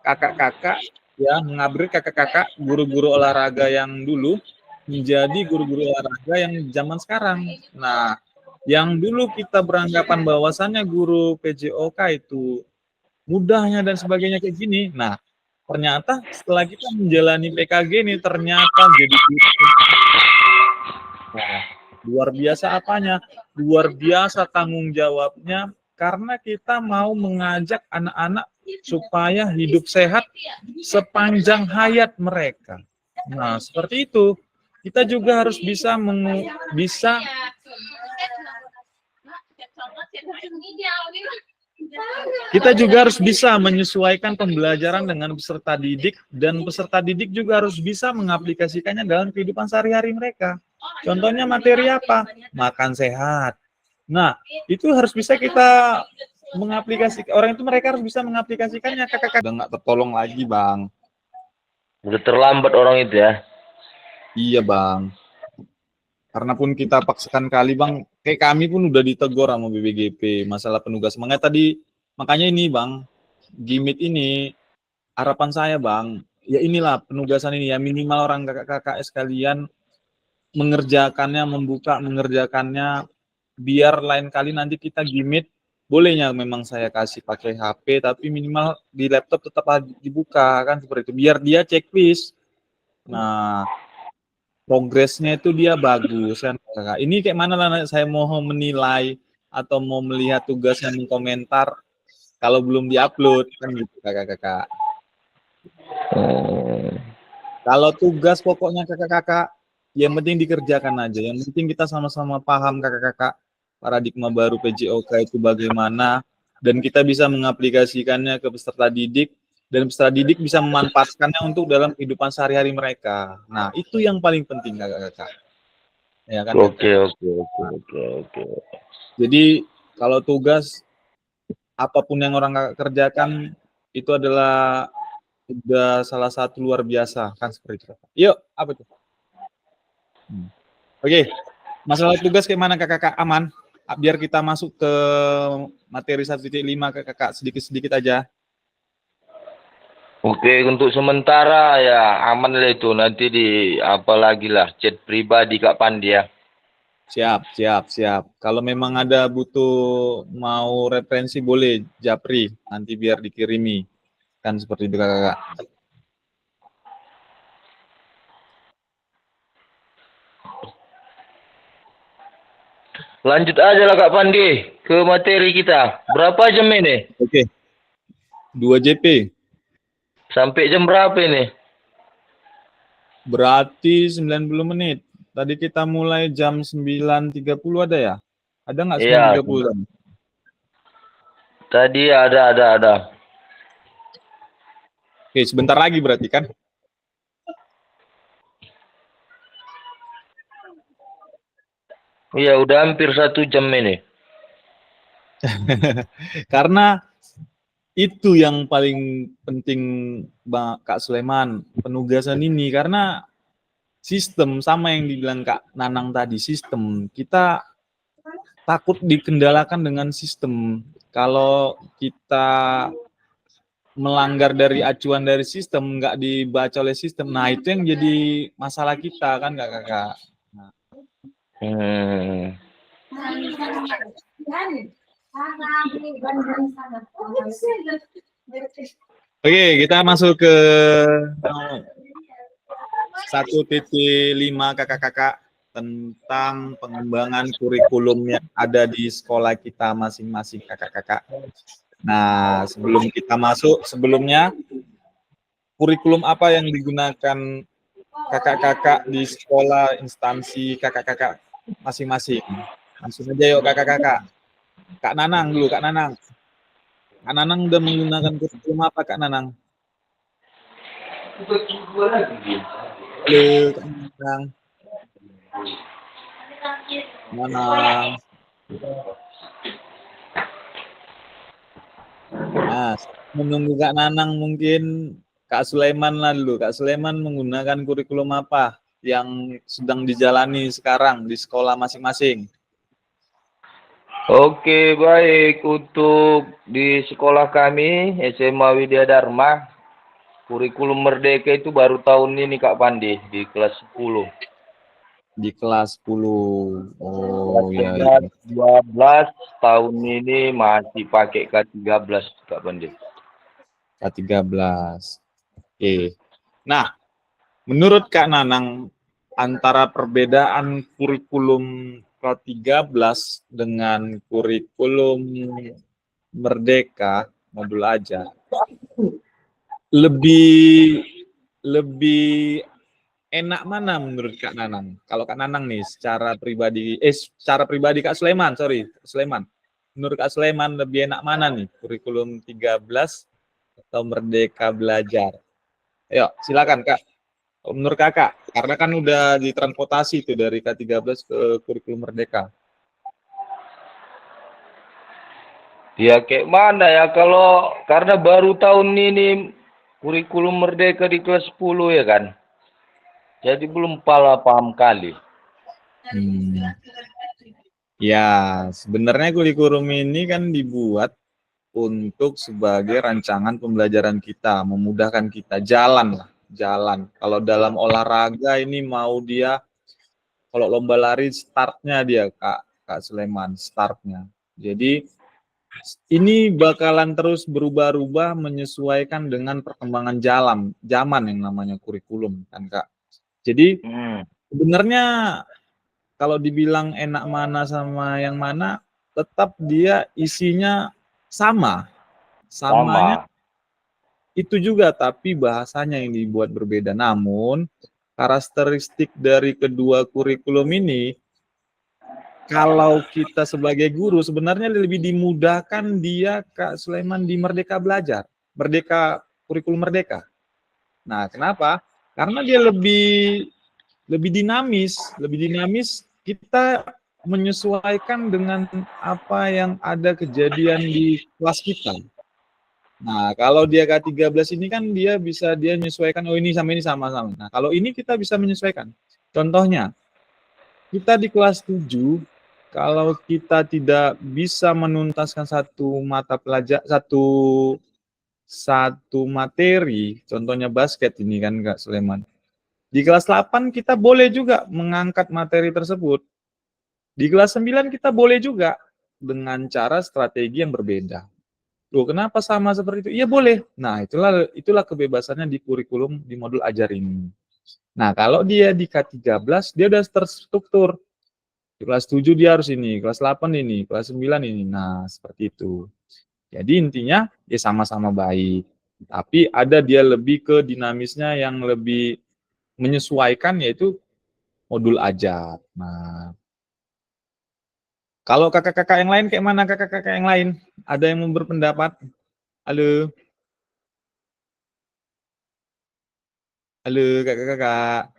kakak-kakak, ya, mengupgrade kakak-kakak guru-guru olahraga yang dulu menjadi guru-guru olahraga yang zaman sekarang. Nah, yang dulu kita beranggapan bahwasannya guru PJOK itu mudahnya dan sebagainya kayak gini. Nah, ternyata setelah kita menjalani PKG ini ternyata jadi luar biasa apanya? Luar biasa tanggung jawabnya, karena kita mau mengajak anak-anak supaya hidup sehat sepanjang hayat mereka. Nah, seperti itu. Kita juga harus bisa kita juga harus bisa menyesuaikan pembelajaran dengan peserta didik, dan peserta didik juga harus bisa mengaplikasikannya dalam kehidupan sehari-hari mereka. Contohnya materi apa? Makan sehat. Nah, itu harus bisa kita mengaplikasikan. Orang itu mereka harus bisa mengaplikasikannya. Kakak-kakak udah nggak tertolong lagi, Bang. Udah terlambat orang itu ya. Iya, Bang. Karena pun kita paksakan kali, Bang, kayak kami pun udah ditegur sama BBGP masalah penugas. Makanya ini, Bang, Gimit ini, harapan saya, Bang, ya inilah penugasan ini ya, minimal orang kakak-kakak sekalian mengerjakannya biar lain kali nanti kita gimit, bolehnya memang saya kasih pakai HP, tapi minimal di laptop tetap dibuka kan seperti itu. Biar dia checklist. Nah, progresnya itu dia bagus kan kakak. Ini kayak mana lah saya mau menilai atau mau melihat tugasnya mengkomentar kalau belum diupload kan gitu kakak-kakak. Kalau tugas pokoknya kakak-kakak, yang penting dikerjakan aja. Yang penting kita sama-sama paham kakak-kakak paradigma baru PJOK itu bagaimana dan kita bisa mengaplikasikannya ke peserta didik dan peserta didik bisa memanfaatkannya untuk dalam kehidupan sehari-hari mereka. Nah, itu yang paling penting kakak-kakak. Ya kan? Oke. Jadi kalau tugas apapun yang orang kakak kerjakan itu adalah udah salah satu luar biasa kan seperti itu. Yuk, apa tuh? Oke. Masalah tugas kayak mana kakak-kakak, aman? Biar kita masuk ke materi 1.5 kakak-kakak sedikit-sedikit aja. Oke, untuk sementara ya aman lah itu. Nanti apa lagi lah, chat pribadi Kak Pandi ya. Siap. Kalau memang ada butuh mau referensi boleh japri, nanti biar dikirimi. Kan seperti itu kakak. Lanjut aja lah Kak Pandi ke materi kita. Berapa jam ini? Oke. 2 JP. Sampai jam berapa ini? Berarti 90 menit. Tadi kita mulai jam 9.30 ada ya? Ada nggak 9.30? Iya. Tadi ada. Oke, sebentar lagi berarti kan? Iya, udah hampir 1 jam ini. Karena itu yang paling penting Kak Sulaiman, penugasan ini. Karena sistem, sama yang dibilang Kak Nanang tadi, sistem. Kita takut dikendalakan dengan sistem. Kalau kita melanggar dari acuan dari sistem, nggak dibaca oleh sistem, nah itu yang jadi masalah kita kan kakak. Nah. Oke, kita masuk ke 1.5 kakak-kakak tentang pengembangan kurikulum yang ada di sekolah kita masing-masing kakak-kakak. Nah, sebelum kita masuk, sebelumnya kurikulum apa yang digunakan kakak-kakak di sekolah instansi kakak-kakak masing-masing? Langsung aja yuk kakak-kakak. Kak Nanang dulu, Kak Nanang. Kak Nanang udah menggunakan kurikulum apa Kak Nanang? Halo Kak Nanang. Nanang. Nah, menunggu Kak Nanang mungkin Kak Sulaiman lah dulu. Kak Sulaiman menggunakan kurikulum apa yang sedang dijalani sekarang di sekolah masing-masing? Oke, baik. Untuk di sekolah kami, SMA Widya Dharma, kurikulum Merdeka itu baru tahun ini Kak Pandi, di kelas 10. Di kelas 10. Oh, kelas ya. 12 tahun ini masih pakai K13 Kak Pandi. K13. Oke. Nah, menurut Kak Nanang, antara perbedaan kurikulum K13 dengan kurikulum Merdeka modul aja lebih enak mana menurut Kak Nanang? Kalau Kak Nanang nih secara pribadi Kak Sulaiman, Sulaiman. Menurut Kak Sulaiman lebih enak mana nih? Kurikulum 13 atau Merdeka Belajar? Ayo, silakan Kak. Menurut Kakak, karena kan udah ditransportasi itu dari K13 ke kurikulum Merdeka. Ya kayak mana ya, kalau karena baru tahun ini kurikulum Merdeka di kelas 10 ya kan. Jadi belum paham kali. Ya, sebenarnya kurikulum ini kan dibuat untuk sebagai rancangan pembelajaran kita, memudahkan kita jalan. Kalau dalam olahraga ini mau dia, kalau lomba lari startnya dia Kak Kak Sulaiman startnya. Jadi ini bakalan terus berubah-ubah menyesuaikan dengan perkembangan zaman yang namanya kurikulum kan Kak. Jadi sebenarnya kalau dibilang enak mana sama yang mana, tetap dia isinya sama. Samanya itu juga, tapi bahasanya yang dibuat berbeda. Namun, karakteristik dari kedua kurikulum ini, kalau kita sebagai guru, sebenarnya lebih dimudahkan dia, Kak Sulaiman, di Merdeka Belajar. Kurikulum Merdeka. Nah, kenapa? Karena dia lebih dinamis, kita menyesuaikan dengan apa yang ada kejadian di kelas kita. Nah, kalau dia K13 ini kan dia menyesuaikan, oh ini sama ini sama-sama. Nah, kalau ini kita bisa menyesuaikan. Contohnya, kita di kelas 7, kalau kita tidak bisa menuntaskan satu materi, contohnya basket ini kan Kak Sulaiman. Di kelas 8 kita boleh juga mengangkat materi tersebut. Di kelas 9 kita boleh juga dengan cara strategi yang berbeda. Loh, kenapa sama seperti itu? Iya boleh. Nah, itulah kebebasannya di kurikulum di modul ajar ini. Nah, kalau dia di K13, dia udah terstruktur. Di kelas 7 dia harus ini, kelas 8 ini, kelas 9 ini. Nah, seperti itu. Jadi intinya ya sama-sama baik. Tapi ada dia lebih ke dinamisnya yang lebih menyesuaikan, yaitu modul ajar. Nah, kalau kakak-kakak yang lain kayak mana kakak-kakak yang lain? Ada yang mau berpendapat? Halo? Halo kakak-kakak.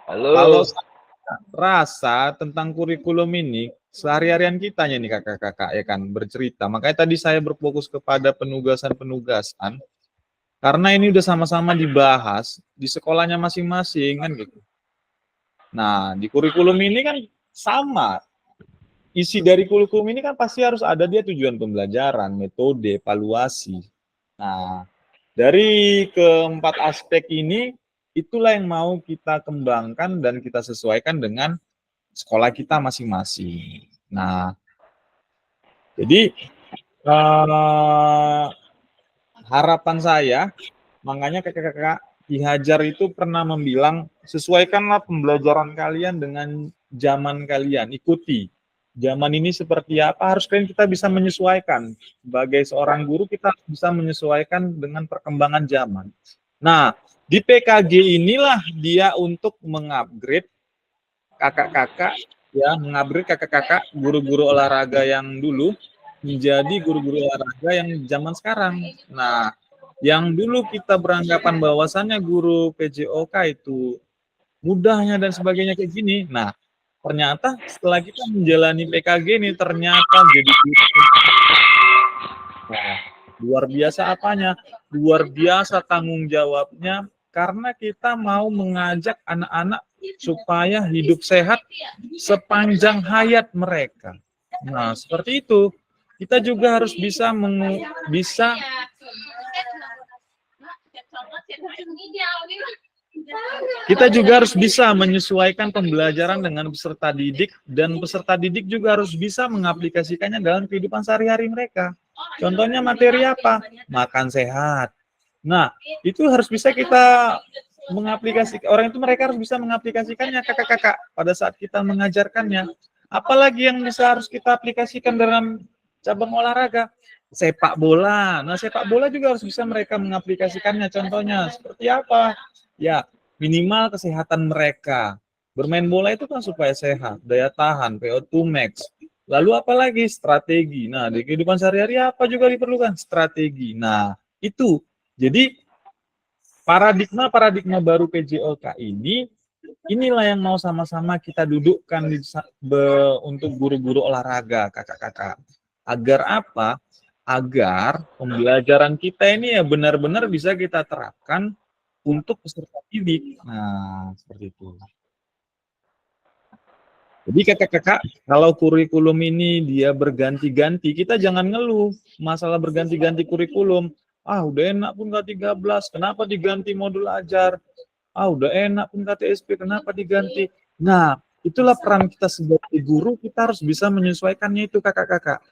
Halo. Kalau rasa tentang kurikulum ini, sehari-harian kitanya nih kakak-kakak ya kan, bercerita. Makanya tadi saya berfokus kepada penugasan-penugasan, karena ini udah sama-sama dibahas di sekolahnya masing-masing kan gitu. Nah, di kurikulum ini kan sama. Isi dari kurikulum ini kan pasti harus ada dia tujuan pembelajaran, metode, evaluasi. Nah, dari keempat aspek ini, itulah yang mau kita kembangkan dan kita sesuaikan dengan sekolah kita masing-masing. Nah, jadi harapan saya, makanya kakak-kakak Ki Hajar itu pernah membilang, sesuaikanlah pembelajaran kalian dengan zaman kalian, ikuti. Zaman ini seperti apa, harus kita bisa menyesuaikan. Sebagai seorang guru, kita bisa menyesuaikan dengan perkembangan zaman. Nah, di PKG inilah dia untuk mengupgrade kakak-kakak, ya, mengupgrade kakak-kakak guru-guru olahraga yang dulu menjadi guru-guru olahraga yang zaman sekarang. Nah, yang dulu kita beranggapan bahwasannya guru PJOK itu mudahnya dan sebagainya kayak gini. Nah, ternyata setelah kita menjalani PKG ini ternyata jadi luar biasa apanya? Luar biasa tanggung jawabnya, karena kita mau mengajak anak-anak supaya hidup sehat sepanjang hayat mereka. Nah, seperti itu. Kita juga harus bisa kita juga harus bisa menyesuaikan pembelajaran dengan peserta didik, dan peserta didik juga harus bisa mengaplikasikannya dalam kehidupan sehari-hari mereka. Contohnya materi apa? Makan sehat. Nah, itu harus bisa kita mengaplikasikan. Orang itu mereka harus bisa mengaplikasikannya, kakak-kakak, pada saat kita mengajarkannya. Apalagi yang bisa harus kita aplikasikan dalam cabang olahraga? Sepak bola. Nah, sepak bola juga harus bisa mereka mengaplikasikannya. Contohnya seperti apa? Ya, minimal kesehatan mereka. Bermain bola itu kan supaya sehat, daya tahan, VO2 max. Lalu apalagi? Strategi. Nah, di kehidupan sehari-hari apa juga diperlukan? Strategi. Nah, itu. Jadi, paradigma baru PJOK ini, inilah yang mau sama-sama kita dudukkan untuk guru-guru olahraga, kakak-kakak. Agar apa? Agar pembelajaran kita ini ya benar-benar bisa kita terapkan untuk peserta didik. Nah, seperti itu. Jadi kakak-kakak, kalau kurikulum ini dia berganti-ganti, kita jangan ngeluh masalah berganti-ganti kurikulum. Ah, udah enak pun K13, kenapa diganti modul ajar? Ah, udah enak pun KTSP, kenapa diganti? Nah, Itulah peran kita sebagai guru, kita harus bisa menyesuaikannya itu kakak-kakak.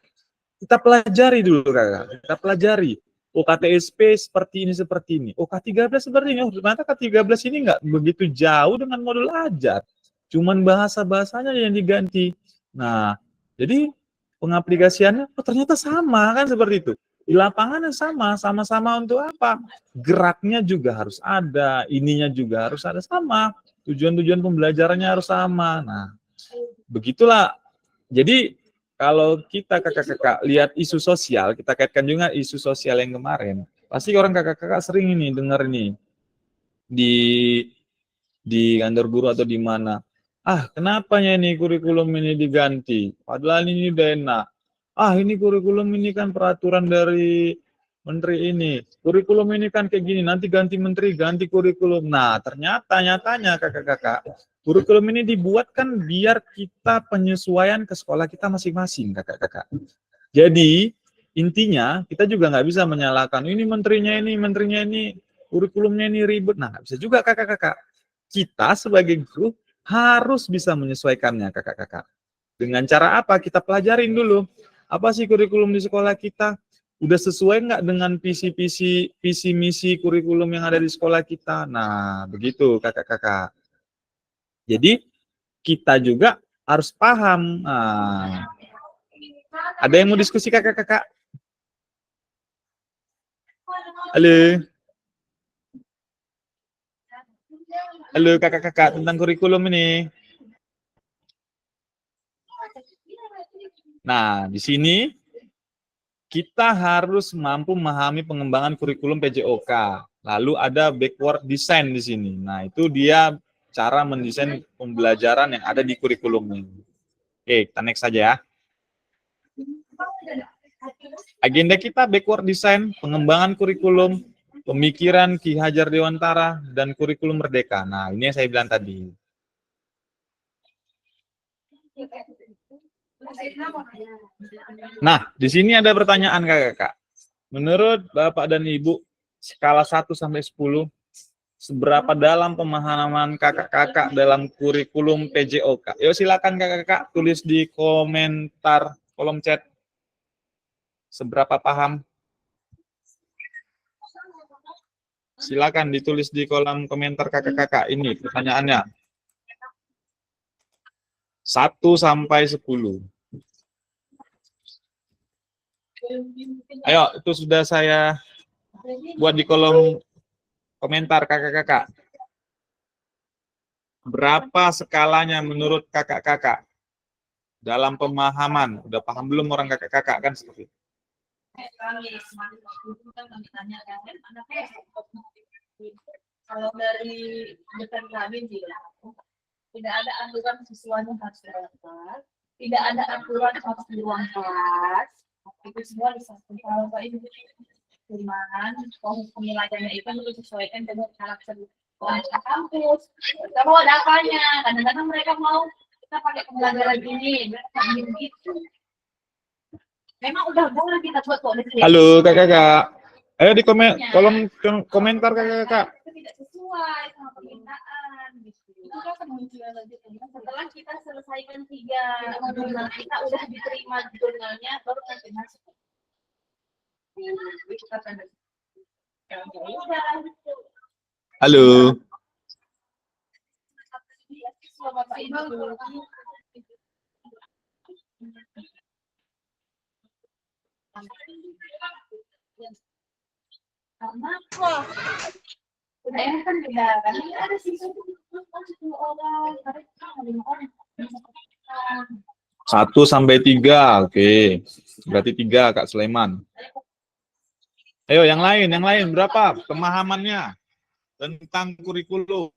Kita pelajari dulu kakak, kita pelajari. Oh KTSP seperti ini. Oh K13 seperti ini. Oh ternyata K13 ini nggak begitu jauh dengan modul ajar. Cuman bahasa-bahasanya yang diganti. Nah, jadi pengaplikasiannya oh, ternyata sama kan seperti itu. Di lapangannya sama-sama untuk apa? Geraknya juga harus ada, ininya juga harus ada sama. Tujuan-tujuan pembelajarannya harus sama. Nah, begitulah. Jadi kalau kita kakak-kakak lihat isu sosial, kita kaitkan juga isu sosial yang kemarin. Pasti orang kakak-kakak sering ini dengar ini di kantor guru atau di mana. Ah, kenapanya ini kurikulum ini diganti? Padahal ini udah enak. Ah, ini kurikulum ini kan peraturan dari menteri ini. Kurikulum ini kan kayak gini, nanti ganti menteri, ganti kurikulum. Nah, ternyata nyatanya kakak-kakak, kurikulum ini dibuat kan biar kita penyesuaian ke sekolah kita masing-masing, kakak-kakak. Jadi, intinya kita juga nggak bisa menyalahkan, ini, menterinya ini, kurikulumnya ini ribet. Nah, nggak bisa juga kakak-kakak. Kita sebagai guru harus bisa menyesuaikannya, kakak-kakak. Dengan cara apa? Kita pelajarin dulu. Apa sih kurikulum di sekolah kita? Udah sesuai nggak dengan visi misi kurikulum yang ada di sekolah kita? Nah, begitu kakak-kakak. Jadi kita juga harus paham. Nah, ada yang mau diskusi kakak-kakak? Halo. Halo kakak-kakak tentang kurikulum ini. Nah, di sini kita harus mampu memahami pengembangan kurikulum PJOK. Lalu ada backward design di sini. Nah, itu dia cara mendesain pembelajaran yang ada di kurikulum ini. Oke, kita next saja ya. Agenda kita backward design, pengembangan kurikulum, pemikiran Ki Hajar Dewantara, dan kurikulum merdeka. Nah, ini yang saya bilang tadi. Nah, di sini ada pertanyaan kakak-kakak. Menurut Bapak dan Ibu, skala 1 sampai 10, seberapa dalam pemahaman kakak-kakak dalam kurikulum PJOK? Yuk silakan kakak-kakak tulis di komentar kolom chat. Seberapa paham? Silakan ditulis di kolom komentar kakak-kakak. Ini pertanyaannya. 1 sampai 10. Ayo, itu sudah saya buat di kolom komentar kakak-kakak. Berapa skalanya menurut kakak-kakak dalam pemahaman? Udah paham belum orang kakak-kakak kan seperti itu? Kalau dari depan kami tidak ada aturan siswanya harus berangkat, tidak ada aturan harus di ruang kelas, itu semua disatukan. Kalau ini cuman penilaiannya itu harus disesuaikan dengan karakter kampus. Kita mau ada apanya? Kadang-kadang mereka mau kita pakai pembelajaran ini, gitu. Memang udah boleh kita buat kok. Halo kakak-kakak. Ayo di kolom komentar kakak-kakak. Tidak sesuai sama permintaan gitu. Itu kan kemunculan setelah kita selesaikan 3 modul, kita udah diterima jurnalnya, baru nanti masuk. Halo. Karena kok udah kan beda kan, ada siswa 10 orang, 5 orang. 1 sampai 3, oke. Berarti 3 Kak Sulaiman. Ayo yang lain berapa pemahamannya tentang kurikulum?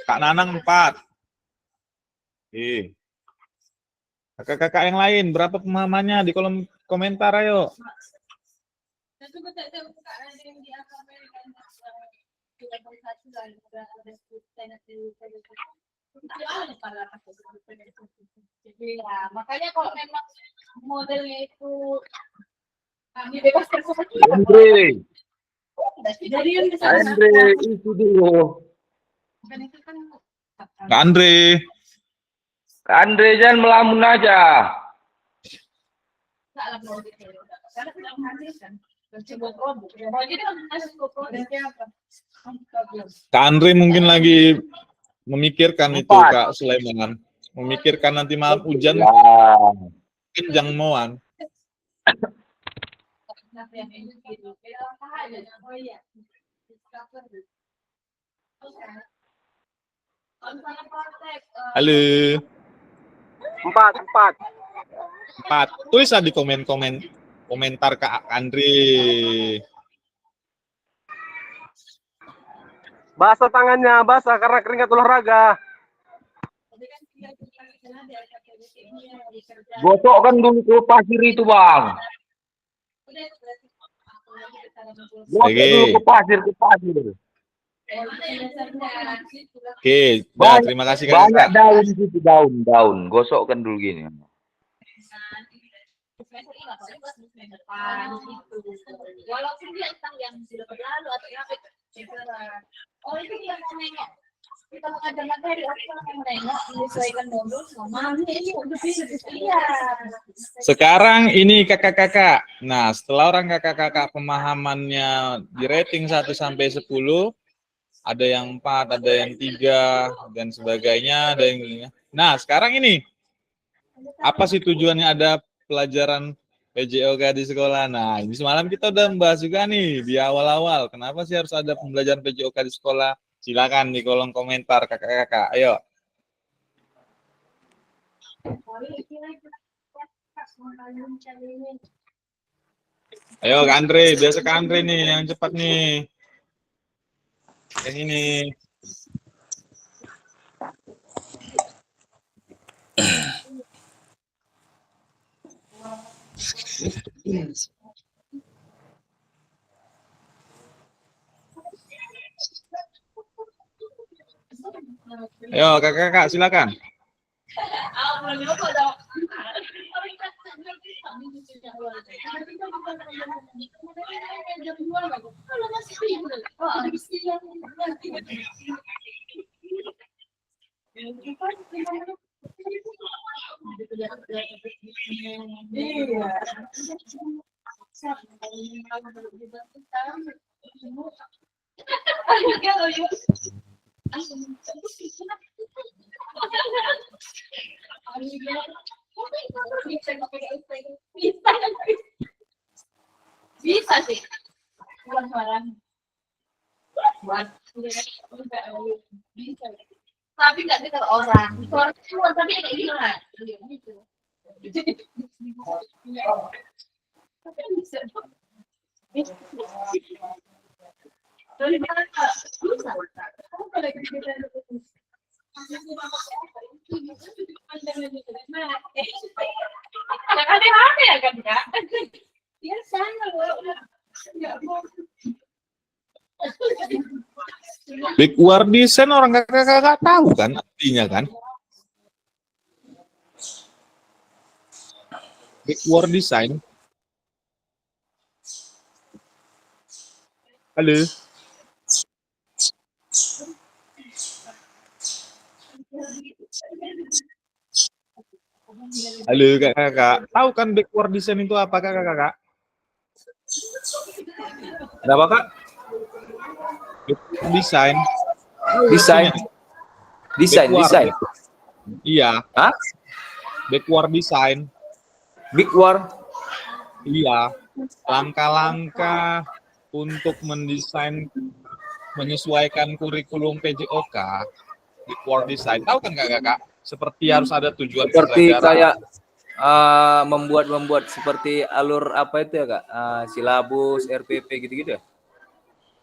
Kak Nanang 4. Oke. Kakak-kakak yang lain berapa pemahamannya di kolom komentar ayo. Ya, makanya kalau memang modelnya itu kami bebas berkomunikasi. Jadi yang bisa Andre, itu dulu. kan itu kan Kak Andre. Kak Andre jangan melamun aja. nggak lah kalau gitu. Karena tidak menghasilkan. Mencoba produk. Kalau jadi kan masih produknya apa? Kak Andre mungkin lagi memikirkan itu Empat. Kak Sulaiman. Memikirkan nanti malam hujan Ya. kencang moan. Halo. Empat. 4. Tulislah di komentar Kak Andre. Basah tangannya, basah karena keringat olahraga. Gosokkan dulu ke pasir itu, Bang. Gosok Oke. dulu ke pasir. Oke, Banyak- terima kasih Banyak Kak. daun situ, daun. Gosokkan dulu gini. Walaupun dia entah yang sudah berlalu atau yang apa, oh itu dia mau nengok. Kita mengajar materi, kita mau nengok, menyesuaikan modul sama ini udah bisa. Iya. Sekarang ini kakak-kakak. Nah, setelah orang kakak-kakak pemahamannya di rating 1 sampai 10, ada yang 4, ada yang 3, dan sebagainya, ada yang. Nah, sekarang ini apa sih tujuannya ada pelajaran PJOK di sekolah? Nah, ini semalam kita udah membahas juga nih di awal-awal. Kenapa sih harus ada pembelajaran PJOK di sekolah? Silakan di kolom komentar kakak-kakak. Ayo. Ayo Kak Andre, biasa Kak Andre nih yang cepat nih. Yang ini. Ayo kakak-kakak silakan. Bisa sih. Buat bisa. Tapi nggak dengar orang. Suara keluar tapi kayak gimana? Tapi bisa. Dari mana? Bisa. Kamu pada kegiatan yang aneh-aneh ya kan Kak? Iya sana loh. Backward design orang kakak-kakak tahu kan artinya kan? Backward design. Halo. Halo kakak-kakak. Tahu kan backward design itu apa kakak-kakak? Ada apa kak? Backward design. Desain. Desain. Iya. Hah? Backward design. Big War. Iya. Langkah-langkah untuk mendesain menyesuaikan kurikulum PJOK. Backward design. Tahu kan kakak-kakak? Seperti harus ada tujuan Seperti pembelajaran. kayak membuat seperti alur apa itu ya kak? Silabus, RPP gitu-gitu ya?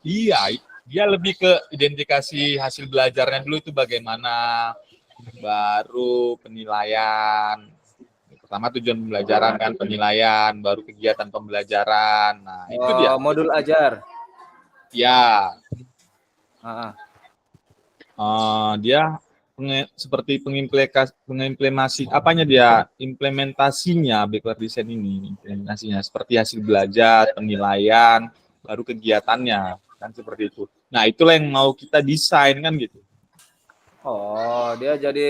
Iya, dia lebih ke identifikasi hasil belajarnya dulu itu bagaimana, baru penilaian. Pertama tujuan pembelajaran kan penilaian, baru kegiatan pembelajaran. Nah itu dia. Modul ajar. Ya, Ah, dia seperti pengimplementasi apanya dia implementasinya backward design ini implementasinya seperti hasil belajar, penilaian, baru kegiatannya. kan seperti itu. Nah, itulah yang mau kita desain kan gitu. Oh, dia jadi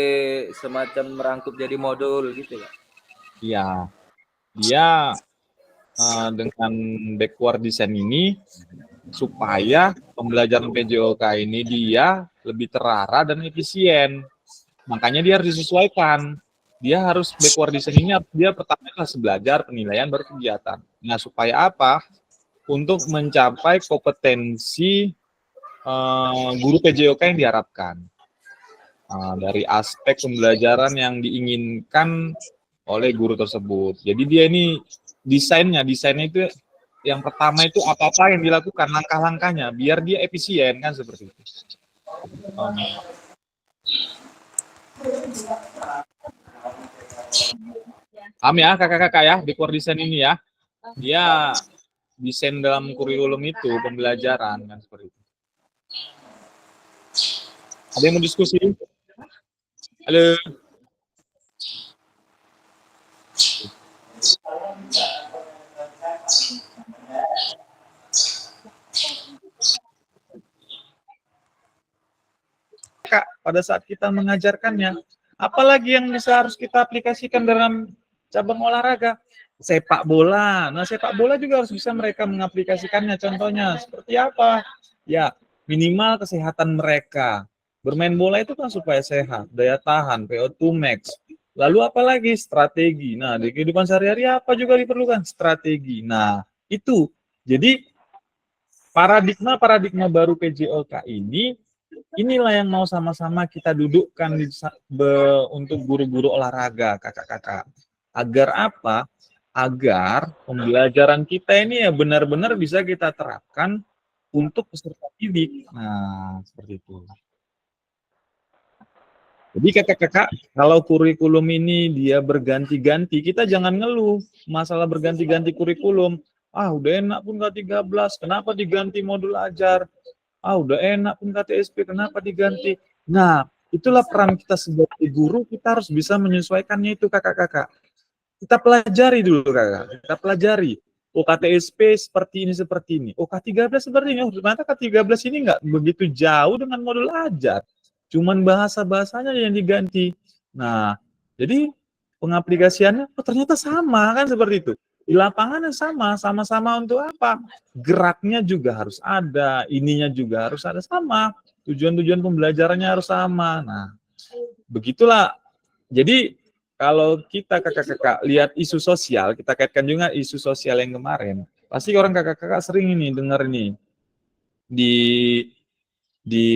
semacam merangkup jadi modul gitu ya? Iya, dia dengan backward design ini supaya pembelajaran PJOK ini dia lebih terarah dan efisien. Makanya dia harus disesuaikan. Dia harus backward design ini dia pertama kelas belajar, penilaian, baru kegiatan. Nah, supaya apa? Untuk mencapai kompetensi guru PJOK yang diharapkan. Dari aspek pembelajaran yang diinginkan oleh guru tersebut. Jadi dia ini desainnya itu yang pertama itu apa-apa yang dilakukan, langkah-langkahnya, biar dia efisien kan seperti itu. Paham ya kakak-kakak ya, backward design ini ya. Dia desain dalam kurikulum itu, pembelajaran kan seperti itu. Ada yang mau diskusi? Halo. Kak, pada saat kita mengajarkannya, apalagi yang bisa harus kita aplikasikan dalam cabang olahraga? Sepak bola. Nah, sepak bola juga harus bisa mereka mengaplikasikannya. Contohnya seperti apa? Ya, minimal kesehatan mereka. Bermain bola itu kan supaya sehat, daya tahan, VO2 max. Lalu apalagi strategi. Nah, di kehidupan sehari-hari apa juga diperlukan? Strategi. Nah, itu. Jadi paradigma baru PJOK ini, inilah yang mau sama-sama kita dudukkan untuk guru-guru olahraga, kakak-kakak. Agar apa? Agar pembelajaran kita ini ya benar-benar bisa kita terapkan untuk peserta didik. Nah, seperti itu. Jadi kakak-kakak, kalau kurikulum ini dia berganti-ganti, kita jangan ngeluh masalah berganti-ganti kurikulum. Ah, udah enak pun K13, kenapa diganti modul ajar? Ah, udah enak pun KTSP, kenapa diganti? Nah, itulah peran kita sebagai guru, kita harus bisa menyesuaikannya itu kakak-kakak. Kita pelajari dulu kakak, kita pelajari. Oh, KTSP seperti ini. Oh, K13 seperti ini. Oh, ternyata K13 ini nggak begitu jauh dengan modul ajar. Cuman bahasa-bahasanya yang diganti. Nah, jadi pengaplikasiannya oh, ternyata sama kan seperti itu. Di lapangannya sama-sama untuk apa? Geraknya juga harus ada, ininya juga harus ada sama. Tujuan-tujuan pembelajarannya harus sama. Nah, begitulah. Jadi kalau kita kakak-kakak lihat isu sosial, kita kaitkan juga isu sosial yang kemarin. Pasti orang kakak-kakak sering ini dengar ini di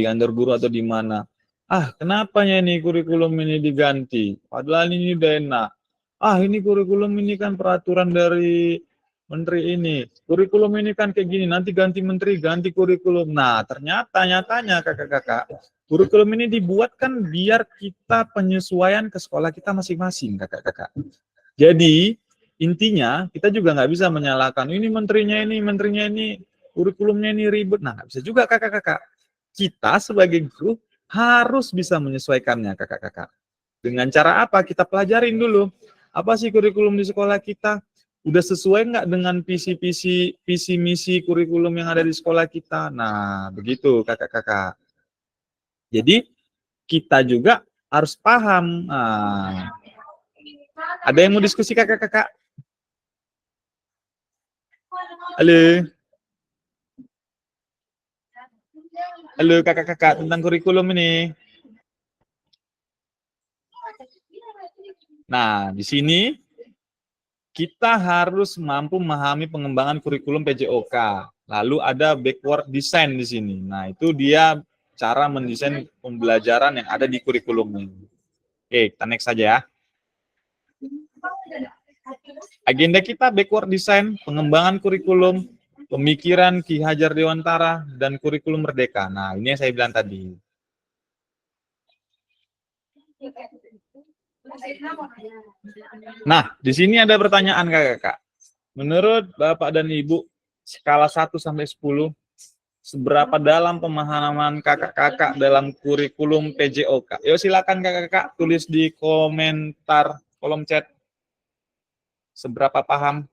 kantor guru atau di mana. Ah, kenapanya ini kurikulum ini diganti? Padahal ini udah enak. Ah, ini kurikulum ini kan peraturan dari menteri ini. Kurikulum ini kan kayak gini, nanti ganti menteri, ganti kurikulum. Nah, nyatanya kakak-kakak, kurikulum ini dibuat kan biar kita penyesuaian ke sekolah kita masing-masing, kakak-kakak. Jadi, intinya kita juga nggak bisa menyalahkan, ini menterinya ini, kurikulumnya ini ribet. Nah, nggak bisa juga kakak-kakak. Kita sebagai guru harus bisa menyesuaikannya, kakak-kakak. Dengan cara apa? Kita pelajarin dulu. Apa sih kurikulum di sekolah kita? Udah sesuai nggak dengan visi misi kurikulum yang ada di sekolah kita? Nah, begitu kakak-kakak. Jadi, kita juga harus paham. Nah, ada yang mau diskusi kakak-kakak? Halo? Halo kakak-kakak tentang kurikulum ini. Nah, di sini kita harus mampu memahami pengembangan kurikulum PJOK. Lalu ada backward design di sini. Nah, itu dia cara mendesain pembelajaran yang ada di kurikulumnya. Oke, kita next saja ya. Agenda kita backward design, pengembangan kurikulum, pemikiran Ki Hajar Dewantara, dan kurikulum merdeka. Nah, ini yang saya bilang tadi. Nah, di sini ada pertanyaan kakak-kakak. Menurut Bapak dan Ibu, skala 1 sampai 10, seberapa dalam pemahaman kakak-kakak dalam kurikulum PJOK? Yuk silakan kakak-kakak tulis di komentar kolom chat. Seberapa paham?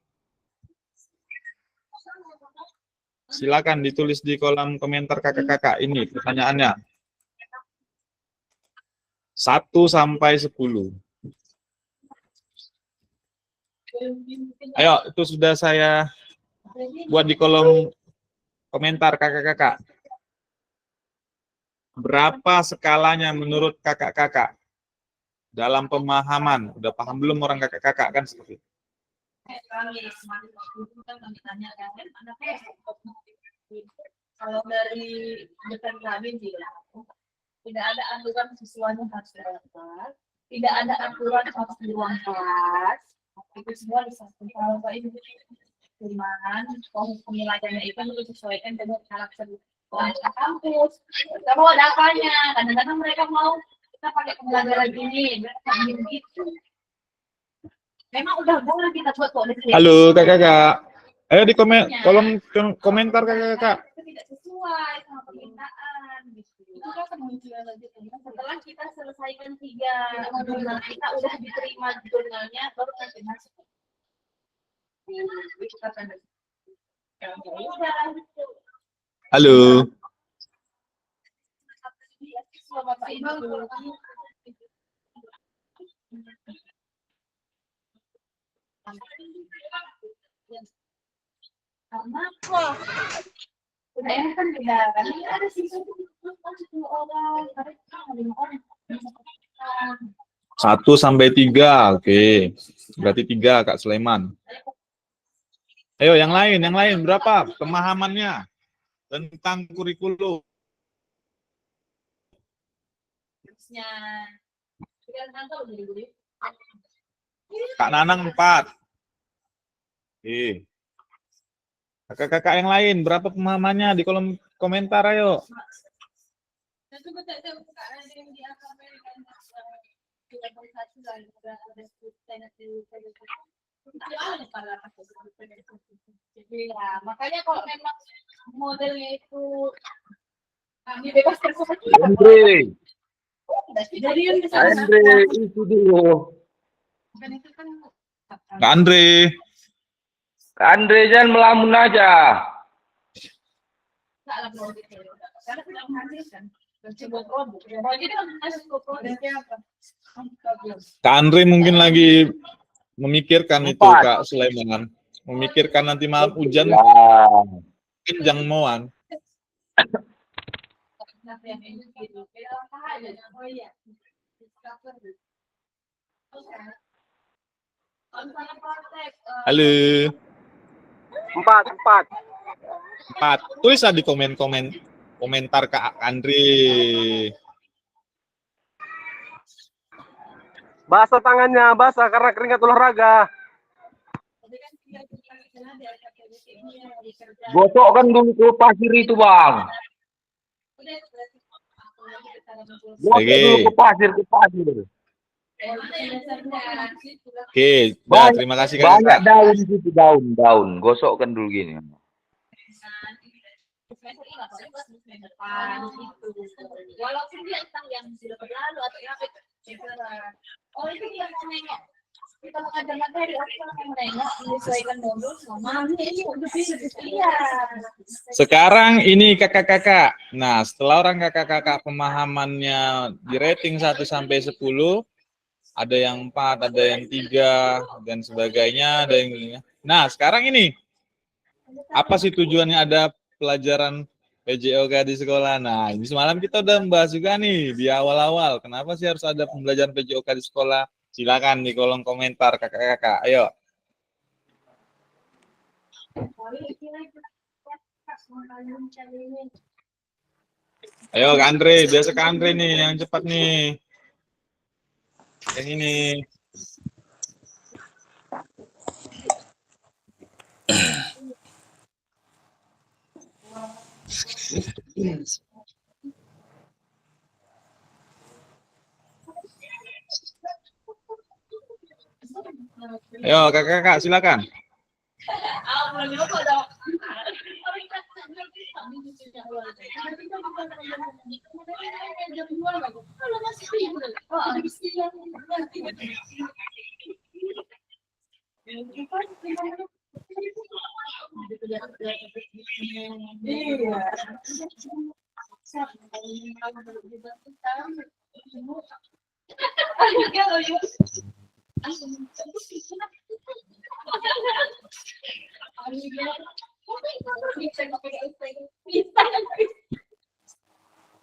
Silakan ditulis di kolom komentar kakak-kakak ini pertanyaannya. 1 sampai 10. Ayo, itu sudah saya buat di kolom komentar kakak-kakak. Berapa skalanya menurut kakak-kakak? Dalam pemahaman, udah paham belum orang kakak-kakak kan seperti itu? Kalau dari dekat kami bilang, tidak ada aturan siswanya harus berangkat, tidak ada aturan harus di ruang kelas, itu semua disampaikan kalau ini cuman penilaiannya itu disesuaikan dengan karakter kampus. Kita mau ada apanya, kadang-kadang mereka mau kita pakai pembelajaran ini, mereka ingin gitu. Memang udah boleh kita buat kok. Halo kakak-kakak, ayo di kolom komentar kakak-kakak. Itu tidak sesuai sama permintaan. Gitu. Itu kan kemunculan lanjutnya. Setelah kita selesaikan 3 jurnal kita udah diterima jurnalnya, baru nanti masuk. Kita tanda. Halo. Karena kok udah kan beda kan ada siswa 10 orang, mereka 5 orang. 1 sampai 3, oke. Berarti 3 Kak Sulaiman. Ayo yang lain berapa pemahamannya tentang kurikulum? Kak Nanang 4. Oke. Kakak-kakak yang lain berapa pemahamannya di kolom komentar ayo. Ya, makanya kalau memang modelnya itu kami bebas Andre, jadi yang bisa Andre itu dulu. Kak Andre. Kak Andre jangan melamun aja. karena tidak menghasilkan sebuah produk. Jadi sebuah produk apa? Kak Andre mungkin lagi memikirkan 4. itu Kak Sulaiman. Memikirkan nanti malam hujan kencang moan. Halo. 4. Tulis di komentar Kak Andre. Basah tangannya, basah karena keringat olahraga. Gosokkan dulu ke pasir itu, Bang. Gosok dulu ke pasir. Oke, terima kasih Kak. Banyak daun itu, daun. Gosokkan dulu gini. Walaupun dia tentang yang sudah berlalu atau yang oh itu dia mau nengok. Kita mengajar materi, aku mau nengok menyesuaikan modul sama ini iya. Sekarang ini kakak-kakak. Nah, setelah orang kakak-kakak pemahamannya di rating 1 sampai 10, ada yang 4, ada yang 3 dan sebagainya, ada yang. Nah, sekarang ini apa sih tujuannya ada pelajaran PJOK di sekolah? Nah, ini semalam kita udah membahas juga nih di awal-awal. Kenapa sih harus ada pembelajaran PJOK di sekolah? Silakan di kolom komentar kakak-kakak. Ayo. Ayo Kak Andre, biasa Kak Andre nih yang cepat nih. Yang ini. Ayo kakak-kakak silakan. Iya.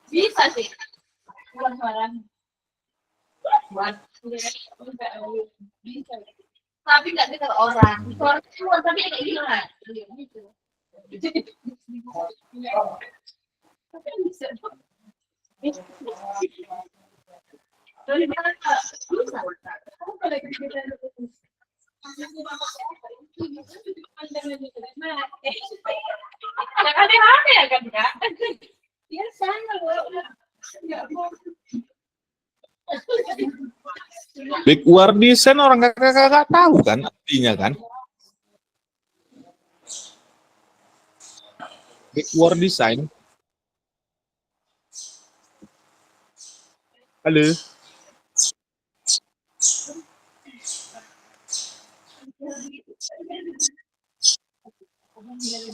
Bisa sih. Bisa. Tapi nggak dengar orang. Suara keluar tapi kayak gimana? Gitu. Tapi bisa. Dari mana Kak? Bisa. Kamu kalau kita aneh-aneh ya kan Kak? Ya sana nggak mau. Backward design orang kakak tahu kan artinya kan? Backward design. Halo.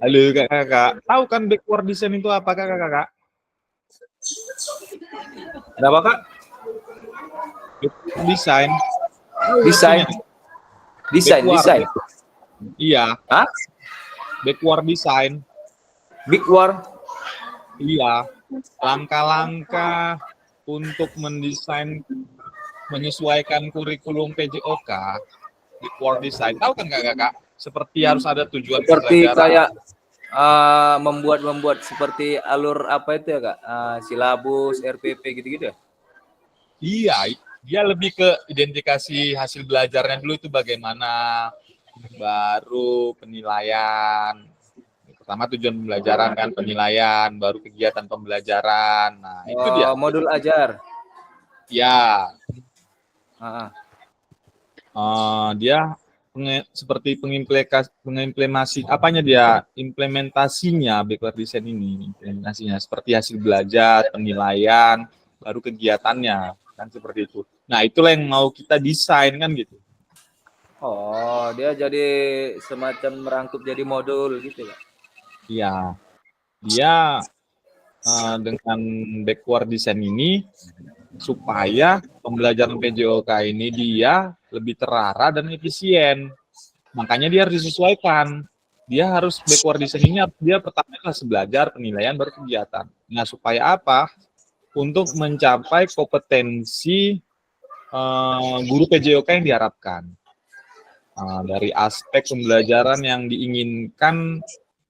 Halo kakak. Tahu kan backward design itu apa kakak? Kenapa kak? Desain. Iya. Hah? Backward design. Backward. Iya. Langkah-langkah untuk mendesain menyesuaikan kurikulum PJOK. Backward design. Tahu kan kakak? Seperti harus ada tujuan Seperti pembelajaran. kayak membuat seperti alur apa itu ya kak? Silabus, RPP gitu-gitu ya? Iya, dia lebih ke identifikasi hasil belajarnya dulu itu bagaimana, baru penilaian. Pertama tujuan pembelajaran kan penilaian, baru kegiatan pembelajaran. Nah itu dia. Modul ajar. Ya. Dia seperti pengimplementasi apanya dia implementasinya backward design ini implementasinya seperti hasil belajar, penilaian, baru kegiatannya. Kan seperti itu. Nah, itulah yang mau kita desain kan gitu. Oh, dia jadi semacam merangkup jadi modul gitu ya? Iya. Dia dengan backward design ini supaya pembelajaran PJOK ini dia lebih terarah dan efisien. Makanya dia harus disesuaikan. Dia harus backward design ini dia pertama kelas belajar, penilaian, baru kegiatan. Nah, supaya apa? Untuk mencapai kompetensi guru PJOK yang diharapkan dari aspek pembelajaran yang diinginkan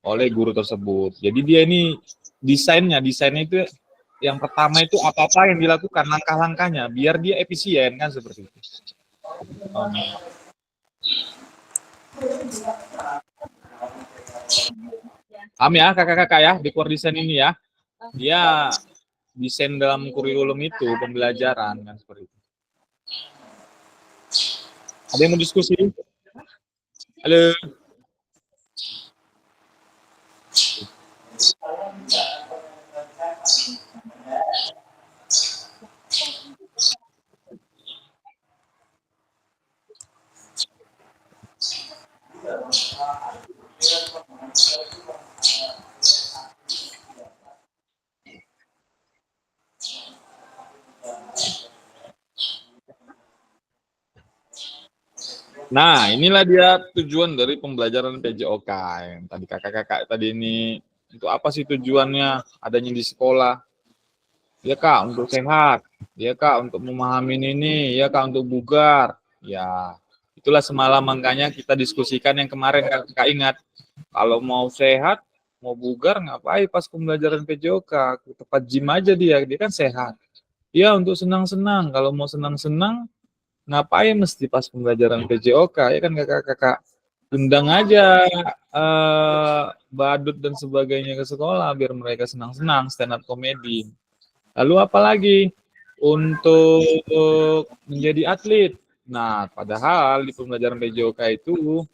oleh guru tersebut. Jadi dia ini desainnya itu yang pertama itu apa-apa yang dilakukan langkah-langkahnya biar dia efisien kan seperti itu. Paham ya kakak-kakak ya backward design ini ya. Dia desain dalam kurikulum itu pembelajaran kan seperti itu. Ada yang mau diskusi? Halo. Nah, inilah dia tujuan dari pembelajaran PJOK yang tadi kakak-kakak tadi ini. Untuk apa sih tujuannya adanya di sekolah? Ya kak, untuk sehat. Ya kak, untuk memahami ini. Ya kak, untuk bugar. Ya, itulah semalam makanya kita diskusikan yang kemarin kakak ingat. Kalau mau sehat, mau bugar, ngapain pas pembelajaran PJOK? Ke tempat gym aja dia kan sehat. Ya, untuk senang-senang. Kalau mau senang-senang, ngapain mesti pas pembelajaran PJOK ya kan kakak-kakak undang aja badut dan sebagainya ke sekolah biar mereka senang-senang stand up comedy. Lalu apalagi untuk menjadi atlet. Nah, padahal di pembelajaran PJOK itu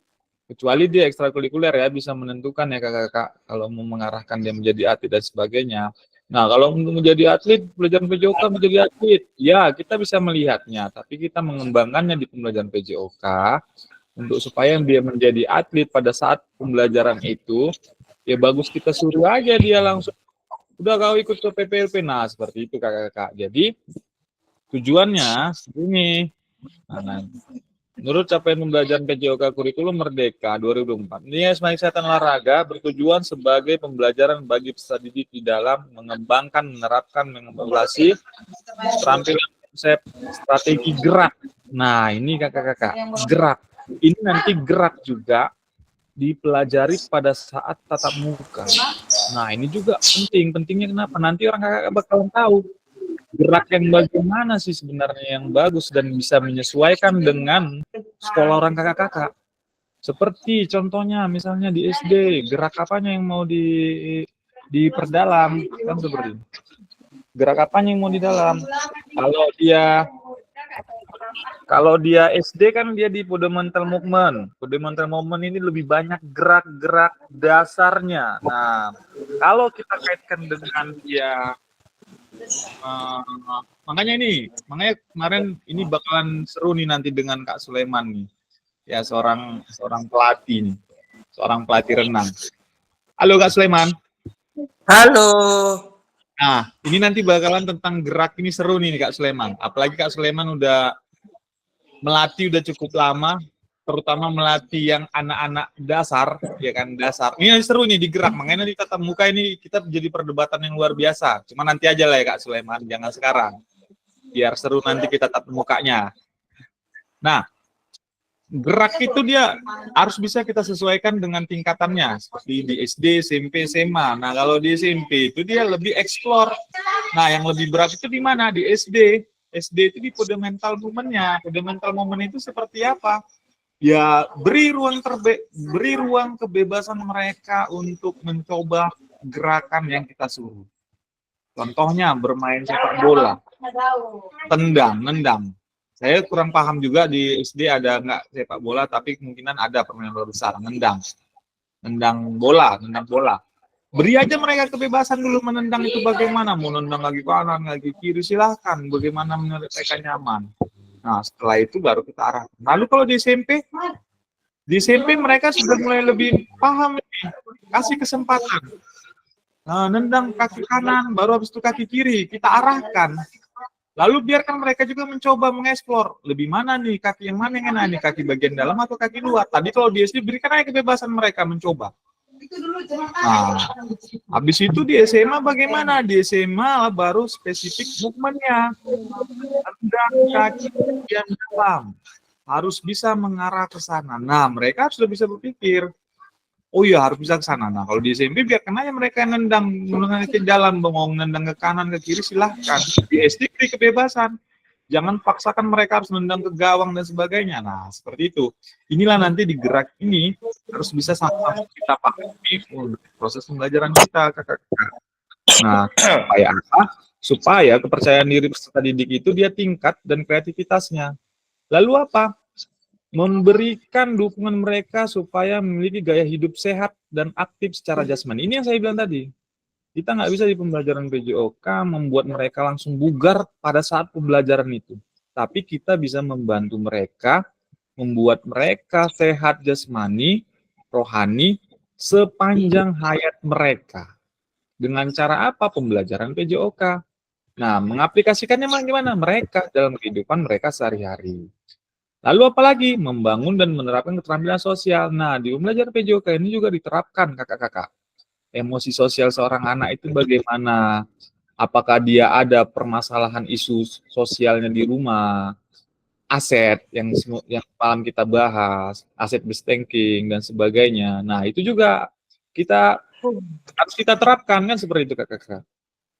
kecuali dia ekstrakurikuler ya bisa menentukan ya kakak-kakak kalau mau mengarahkan dia menjadi atlet dan sebagainya. Nah, kalau untuk menjadi atlet, pembelajaran PJOK menjadi atlet, ya kita bisa melihatnya, tapi kita mengembangkannya di pembelajaran PJOK untuk supaya dia menjadi atlet pada saat pembelajaran itu, ya bagus kita suruh aja dia langsung, udah kau ikut ke PPLP. Nah, seperti itu kakak-kakak. Jadi tujuannya ini. Nah, menurut capaian pembelajaran PJOK Kurikulum Merdeka 2024, nilai semangat kesehatan olahraga bertujuan sebagai pembelajaran bagi peserta didik di dalam mengembangkan, menerapkan, mengevaluasi keterampilan konsep strategi gerak. Nah, ini kakak-kakak, gerak. Ini nanti gerak juga dipelajari pada saat tatap muka. Nah, ini juga penting. Pentingnya kenapa? Nanti orang kakak bakalan tahu gerak yang bagaimana sih sebenarnya yang bagus dan bisa menyesuaikan dengan sekolah orang kakak-kakak. Seperti contohnya misalnya di SD, gerak apanya yang mau diperdalam, kan seperti itu. Gerak apanya yang mau di dalam. Kalau dia SD kan dia di fundamental movement. Fundamental movement ini lebih banyak gerak-gerak dasarnya. Nah, kalau kita kaitkan dengan dia makanya kemarin ini bakalan seru nih nanti dengan Kak Sulaiman nih, ya seorang pelatih nih, seorang pelatih renang. Halo Kak Sulaiman. Halo. Nah, ini nanti bakalan tentang gerak, ini seru nih Kak Sulaiman. Apalagi Kak Sulaiman udah melatih udah cukup lama, terutama melatih yang anak-anak dasar, ya kan dasar. Ini seru nih di gerak, makanya di tatap muka ini kita jadi perdebatan yang luar biasa. Cuma nanti aja lah ya Kak Sulaiman, jangan sekarang. Biar seru nanti kita tatap mukanya. Nah, gerak itu dia harus bisa kita sesuaikan dengan tingkatannya, seperti di SD, SMP, SMA. Nah, kalau di SMP itu dia lebih explore. Nah, yang lebih berat itu di mana? Di SD. SD itu di fundamental movement-nya. Fundamental movement itu seperti apa? Ya, beri ruang kebebasan mereka untuk mencoba gerakan yang kita suruh. Contohnya bermain sepak bola, nendang. Saya kurang paham juga di SD ada nggak sepak bola, tapi kemungkinan ada permainan bola besar, nendang bola. Beri aja mereka kebebasan dulu menendang itu bagaimana, mau nendang lagi kanan, lagi kiri, silahkan, bagaimana menurut mereka nyaman. Nah, setelah itu baru kita arahkan. Lalu kalau di SMP mereka sudah mulai lebih paham nih, kasih kesempatan. Nah, nendang kaki kanan, baru habis itu kaki kiri, kita arahkan. Lalu biarkan mereka juga mencoba mengeksplor, lebih mana nih, kaki yang mana yang enak nih, kaki bagian dalam atau kaki luar. Tadi kalau di SD berikan aja kebebasan mereka mencoba. Nah, habis itu di SMA bagaimana? Di SMA baru spesifik movement-nya. Tendang kaki bagian dalam. Harus bisa mengarah ke sana. Nah, mereka sudah bisa berpikir, oh iya harus bisa ke sana. Nah, kalau di SMP biarkan aja mereka nendang ke jalan, mau nendang ke kanan, ke kiri, silahkan. Di SD beri kebebasan. Jangan paksakan mereka harus nendang ke gawang dan sebagainya. Nah, seperti itu. Inilah nanti di gerak ini harus bisa sama-sama kita pahami proses pembelajaran kita, kakak-kakak. Nah, supaya apa? Supaya kepercayaan diri peserta didik itu dia tingkat dan kreativitasnya. Lalu apa? Memberikan dukungan mereka supaya memiliki gaya hidup sehat dan aktif secara jasmani. Ini yang saya bilang tadi. Kita nggak bisa di pembelajaran PJOK membuat mereka langsung bugar pada saat pembelajaran itu. Tapi kita bisa membantu mereka, membuat mereka sehat jasmani, rohani, sepanjang hayat mereka. Dengan cara apa? Pembelajaran PJOK. Nah, mengaplikasikannya bagaimana? Mereka dalam kehidupan mereka sehari-hari. Lalu apalagi? Membangun dan menerapkan keterampilan sosial. Nah, di pembelajaran PJOK ini juga diterapkan kakak-kakak. Emosi sosial seorang anak itu bagaimana? Apakah dia ada permasalahan isu sosialnya di rumah, aset yang malam kita bahas, aset based thinking dan sebagainya. Nah, itu juga kita harus kita terapkan kan seperti itu kakak-kakak.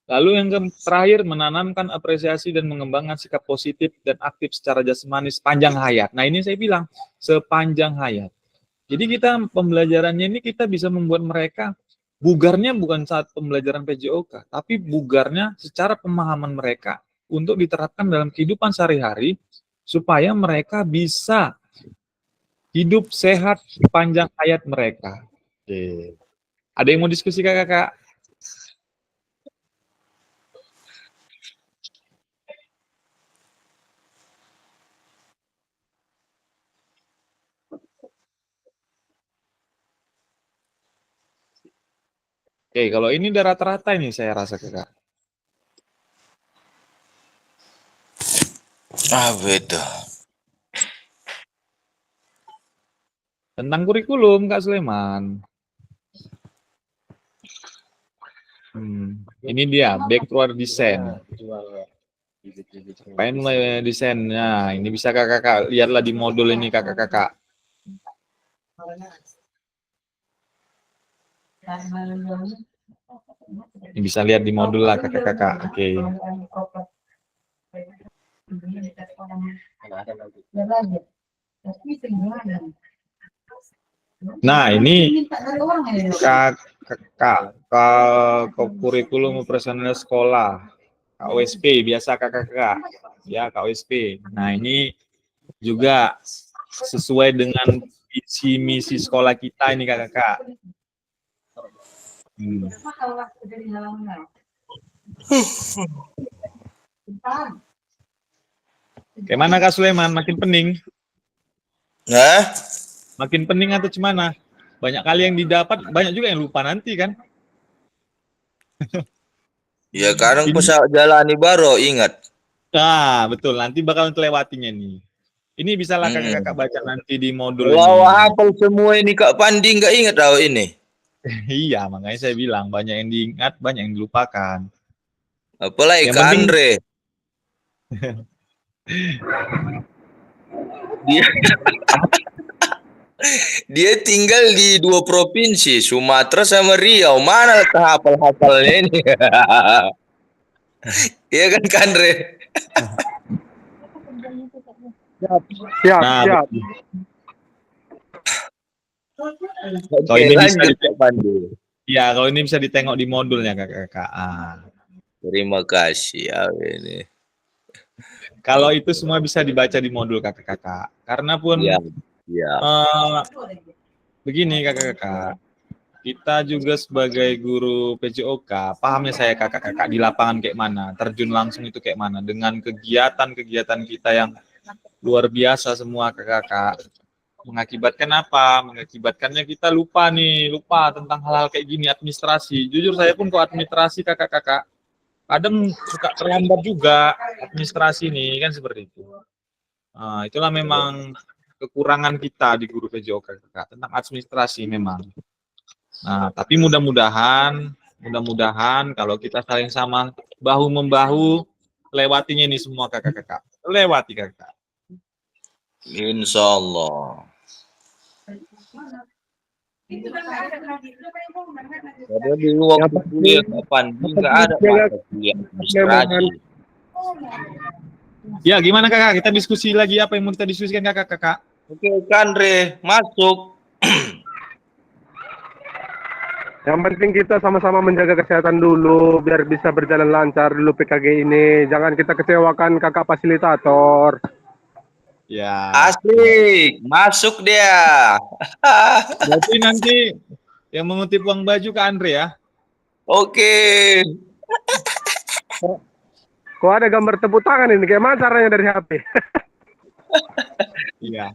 Lalu yang terakhir, menanamkan apresiasi dan mengembangkan sikap positif dan aktif secara jasmani sepanjang hayat. Nah, ini saya bilang sepanjang hayat. Jadi kita pembelajarannya ini kita bisa membuat mereka bugarnya bukan saat pembelajaran PJOK, tapi bugarnya secara pemahaman mereka untuk diterapkan dalam kehidupan sehari-hari supaya mereka bisa hidup sehat sepanjang hayat mereka. Oke. Ada yang mau diskusi kakak-kakak? Oke, kalau ini udah rata-rata ini saya rasa kakak. Apa itu? Tentang kurikulum Kak Sulaiman. Ini dia backward design. Pengen mulai desainnya. Ini bisa kakak lihatlah di modul ini kakak-kakak. Ini bisa lihat di modul lah kakak-kakak. Oke. Nah ini kakak kurikulum operasional sekolah KOSP biasa kakak-kakak ya KOSP. Nah ini juga sesuai dengan visi misi sekolah kita ini kakak-kakak. Gimana Kak Sulaiman? Makin pening? Hah? Makin pening atau gimana? Banyak kali yang didapat, banyak juga yang lupa nanti kan? Ya kadang pesawat jalani baru ingat. Nah, betul. Nanti bakal kelewatinya nih. Ini bisalah kakak-kakak baca nanti di modul Kalau ini. hafal semua ini Kak Pandi nggak ingat tahu ini. Iya, makanya saya bilang banyak yang diingat, banyak yang dilupakan. Apalagi Yang Kak penting- Andre. Dia tinggal di 2 provinsi, Sumatera sama Riau. Mana hafal-hafalnya ini? Iya kan Kak Andre? Siap, Nah, siap. Kalau ini bisa lanjut Kak Pandi. Ya, kalau ini bisa ditengok di modulnya kakak-kakak. Terima kasih ya ini. Kalau itu semua bisa dibaca di modul kakak-kakak. Karena pun Ya. begini kakak-kakak, kita juga sebagai guru PJOK, pahamnya saya kakak-kakak di lapangan kayak mana, terjun langsung itu kayak mana, dengan kegiatan-kegiatan kita yang luar biasa semua kakak-kakak. Mengakibatkan apa? Mengakibatkannya kita lupa tentang hal-hal kayak gini, administrasi. Jujur saya pun kok administrasi kakak-kakak, kadang suka terlambat juga administrasi nih, kan seperti itu. Nah, itulah memang kekurangan kita di guru PJOK kakak, tentang administrasi memang. Nah, tapi mudah-mudahan kalau kita saling sama bahu-membahu, lewatinya ini semua kakak-kakak. Lewati kakak. Insya Allah. Padahal dulu waktu kuliah kapan nggak ada mata kuliah administrasi. Ya, gimana kakak? Kita diskusi lagi apa yang mau kita diskusikan kakak-kakak? Oke, Kak Andre, masuk. Yang penting kita sama-sama menjaga kesehatan dulu biar bisa berjalan lancar dulu PKG ini. Jangan kita kecewakan kakak fasilitator. Ya. Asik, masuk dia. Berarti nanti yang mengutip uang baju ke Andre ya. Oke. Kok ada gambar tepuk tangan ini? Gimana caranya dari HP? Iya.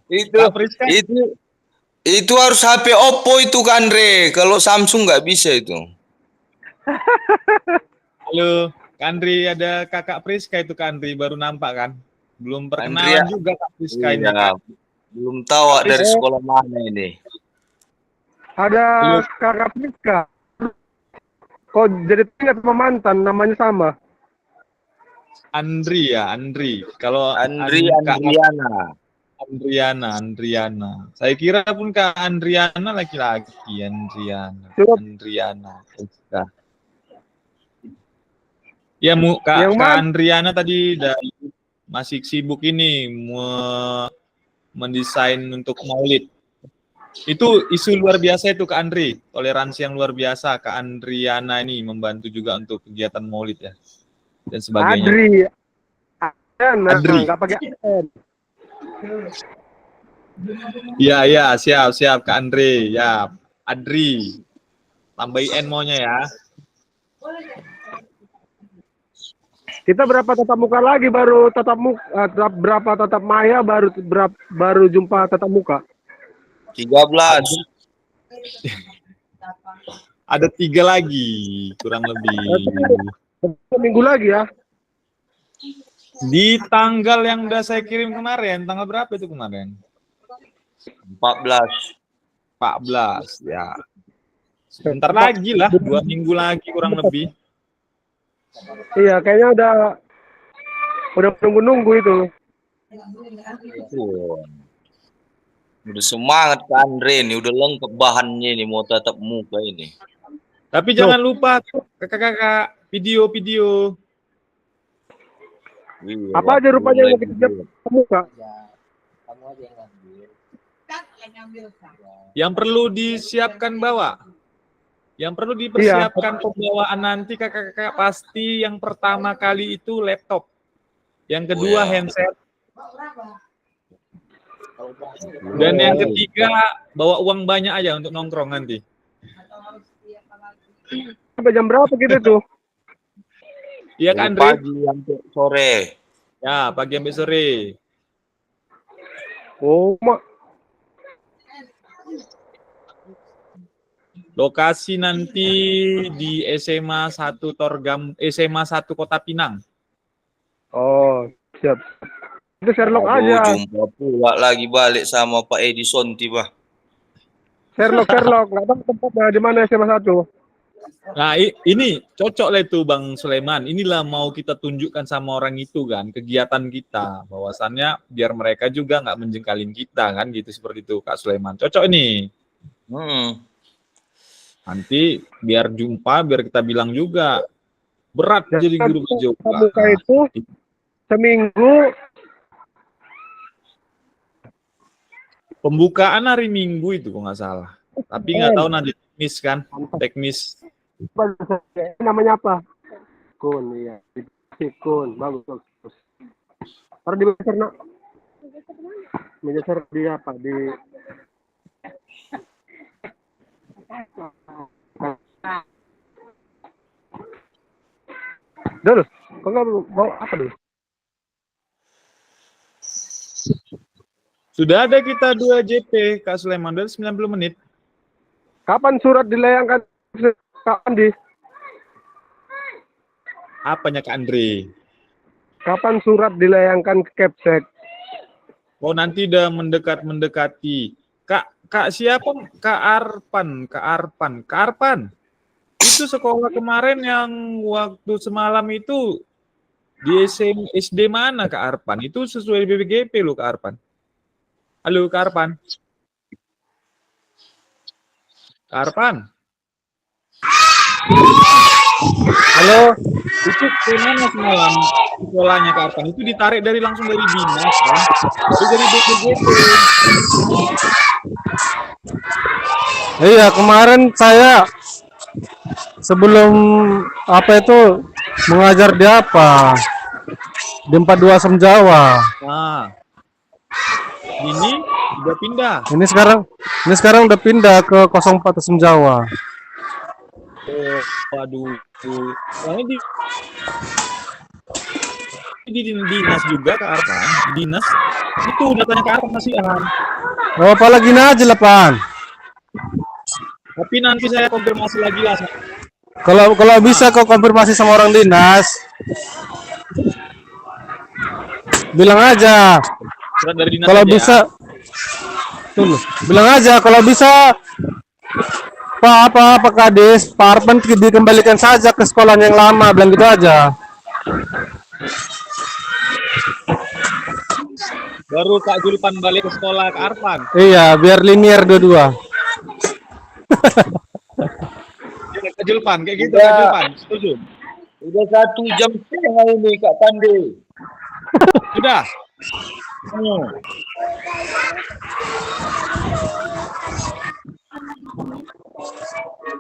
Itu harus HP Oppo itu Kak Andre. Kalau Samsung nggak bisa itu. Halo, Kak Andri, ada kakak Priska itu Kak Andri, baru nampak kan? Belum perkenalan Andrea. juga Kak Priska ini. Iya. Belum tahu dari sekolah mana ini. Ada kakak Priska. Kok jadi ingat sama mantan, namanya sama. Andri ya, Andri. Kalau Andriana. Saya kira pun Kak Andriana laki-laki, Andriana. Priska. Ya, Kak Andriana tadi masih sibuk ini mendesain untuk Maulid. Itu isu luar biasa itu Kak Andri, toleransi yang luar biasa. Kak Andriana ini membantu juga untuk kegiatan Maulid ya dan sebagainya. Adri. Nggak pakai N. Ya, siap Kak Andri, ya. Adri. Tambahin N maunya ya. Kita berapa tatap muka lagi baru berapa tatap maya baru jumpa tatap muka? 13. Ada 3 lagi, kurang lebih. Minggu lagi ya. Di tanggal yang udah saya kirim kemarin, tanggal berapa itu kemarin? 14. 14, ya. Sebentar lagi lah, 2 minggu lagi kurang lebih. Iya, kayaknya udah nunggu-nunggu itu. Udah semangat Kak Andre nih, udah lengkap bahannya nih, mau tatap muka ini. Tapi jangan lupa kakak-kakak video-video. Iya, Apa aja rupanya yang kita muka? Yang perlu disiapkan bawa. Yang perlu dipersiapkan pembawaan nanti kakak-kakak pasti yang pertama kali itu laptop. Yang kedua handset. Dan yang ketiga bawa uang banyak aja untuk nongkrong nanti. Sampai jam berapa gitu tuh? Iya kan, Andre? Pagi sampai sore. Ya, pagi sampai sore. Oh, Lokasi nanti di SMA 1 SMA 1 Kota Pinang. oh, siap. Itu Sherlock Aduh, aja. jumpa pula lagi balik sama Pak Edison tiba. Sherlock. Nggak tahu tempatnya di mana SMA 1. Nah, ini cocok lah itu Bang Sulaiman. Inilah mau kita tunjukkan sama orang itu kan, kegiatan kita. Bahwasannya biar mereka juga nggak menjengkalin kita kan, gitu seperti itu Kak Sulaiman. Cocok ini. Nanti biar jumpa, biar kita bilang juga. Berat jadi guru juga. Buka itu seminggu. Pembukaan hari Minggu itu kok nggak salah. Tapi nggak tahu nanti teknis kan, teknis. Namanya apa? Kun, iya. Kun, bagus. Taruh di meja nak. Meja di apa? Di Dul, kok nggak bawa apa dulu? Sudah ada kita 2 JP, Kak Sulaiman, dari 90 menit. Kapan surat dilayangkan? Kapan di? Apanya Kak Andre? Kapan surat dilayangkan ke Kepsek? Oh, nanti udah mendekati. Kak siapa? Kak Arpan. Itu sekolah kemarin yang waktu semalam itu di SD mana Kak Arpan? Itu sesuai BPGP loh Kak Arpan. Halo Kak Arpan. Kak Arpan. Halo. Itu kemana semalam sekolahnya Kak Arpan? Itu ditarik langsung dari dinas kan? Itu dari BPGP. Iya, kemarin saya sebelum mengajar di di 42 Asam Jawa. Nah, ini udah pindah. Ini sekarang udah pindah ke 04 Asam Jawa. Oh, waduh. Soalnya di dinas juga Kak Arpan. Dinas itu udah tanya Kak Arpan masih Oh, apalagi aja lah, Pan. Tapi nanti saya konfirmasi lagi lah. Kalau bisa kau konfirmasi sama orang dinas, bilang aja. Dari dinas kalau aja. bisa, bilang aja kalau bisa. Pak Kades, Pak Arpan dikembalikan saja ke sekolah yang lama, bilang gitu aja. Baru Kak Julpan balik ke sekolah Kak Arpan. Iya, biar linear dua-dua. Kak Julpan, kayak gitu Kak Julpan, setuju? Udah 1 jam setengah ini Kak Tande. Sudah?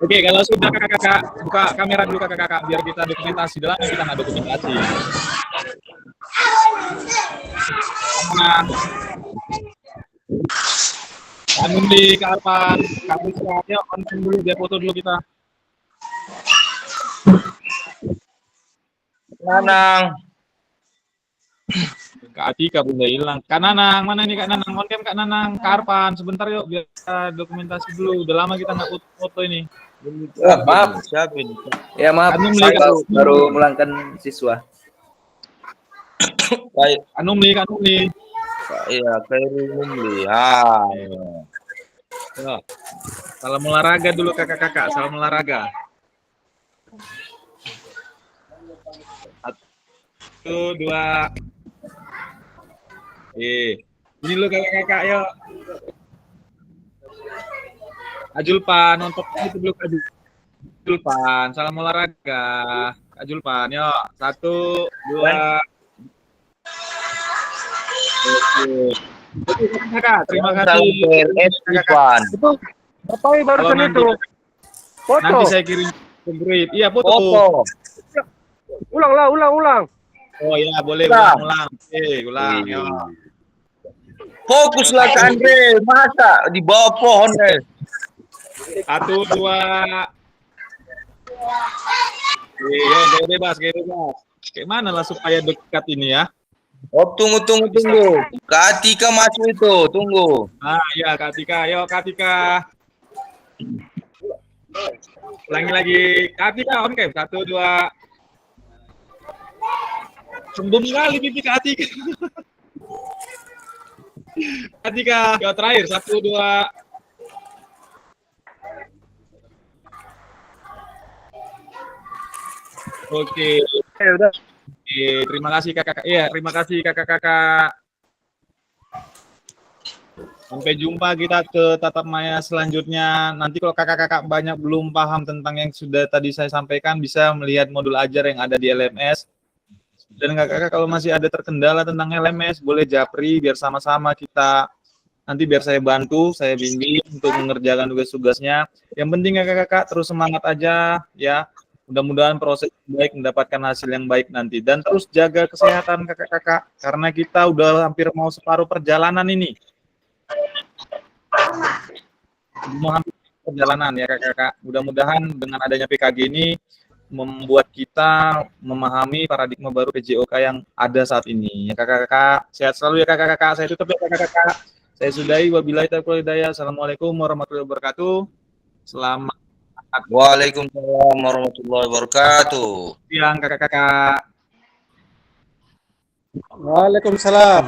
Oke, kalau sudah kakak-kakak buka kamera dulu kakak-kakak biar kita dokumentasi. Dalam kita nggak dokumentasi. Nah, kami di Kak Arpan, kami semuanya konten dulu, dia foto dulu kita. Nanang. Kak Atika bunda hilang. Kak Nanang, mana ini Kak Nanang? Konten Kak Nanang, Kak Arpan, sebentar yuk biar kita dokumentasi dulu. Udah lama kita nggak foto ini. Maaf. Siapa ini? Ya maaf, Anu saya melihat- baru mulangkan siswa. Kayak Anu nih. iya, Khairul Mumli. Ah. Ya. Salam olahraga dulu kakak-kakak, salam olahraga. 1, 2. Ini lu kakak-kakak, yuk. Ajulpan, nonton itu dulu Ajulpan, salam olahraga. Ajulpan, yuk. 1, 2. Oke, kakak, terima kasih. PLS Ivan. Apa barusan Kalau itu? Foto. Nanti saya kirim ke Grid. Iya, foto. Foto. Ulang. Oh iya, boleh Ulang. ulang. Oke, ulang. Iya. Yuk. Fokuslah ke Andre, masa di bawah pohon deh. 1, 2. Iya, gaya bebas. Kayak mana lah supaya dekat ini ya? Oh, tunggu. Kak Atika masuk itu, tunggu. Ah, iya, Kak Tika. Yuk, Kak Tika. Ulangi lagi. Kak Tika, oke. 1, 2. Sembung kali pipi Kak Tika. Kak Tika, yuk terakhir. 1, 2. Oke. Udah. Oke, terima kasih kakak-kakak. Iya, terima kasih kakak-kakak. Sampai jumpa kita ke tatap maya selanjutnya. Nanti kalau kakak-kakak banyak belum paham tentang yang sudah tadi saya sampaikan, bisa melihat modul ajar yang ada di LMS. Dan kakak-kakak kalau masih ada terkendala tentang LMS, boleh japri biar sama-sama kita. Nanti biar saya bantu, saya bimbing untuk mengerjakan tugas-tugasnya. Yang penting kakak-kakak terus semangat aja ya. Mudah-mudahan proses baik, mendapatkan hasil yang baik nanti. Dan terus jaga kesehatan kakak-kakak, karena kita udah hampir mau separuh perjalanan ini. Mau hampir perjalanan ya kakak-kakak. Mudah-mudahan dengan adanya PKG ini, membuat kita memahami paradigma baru PJOK yang ada saat ini. Ya kakak-kakak, sehat selalu ya kakak-kakak. Saya tutup ya kakak-kakak. Saya sudahi, wabillahi taufiq wal hidayah. Assalamualaikum warahmatullahi wabarakatuh. Selamat Waalaikumsalam warahmatullahi wabarakatuh. siang kakak-kakak. Waalaikumsalam.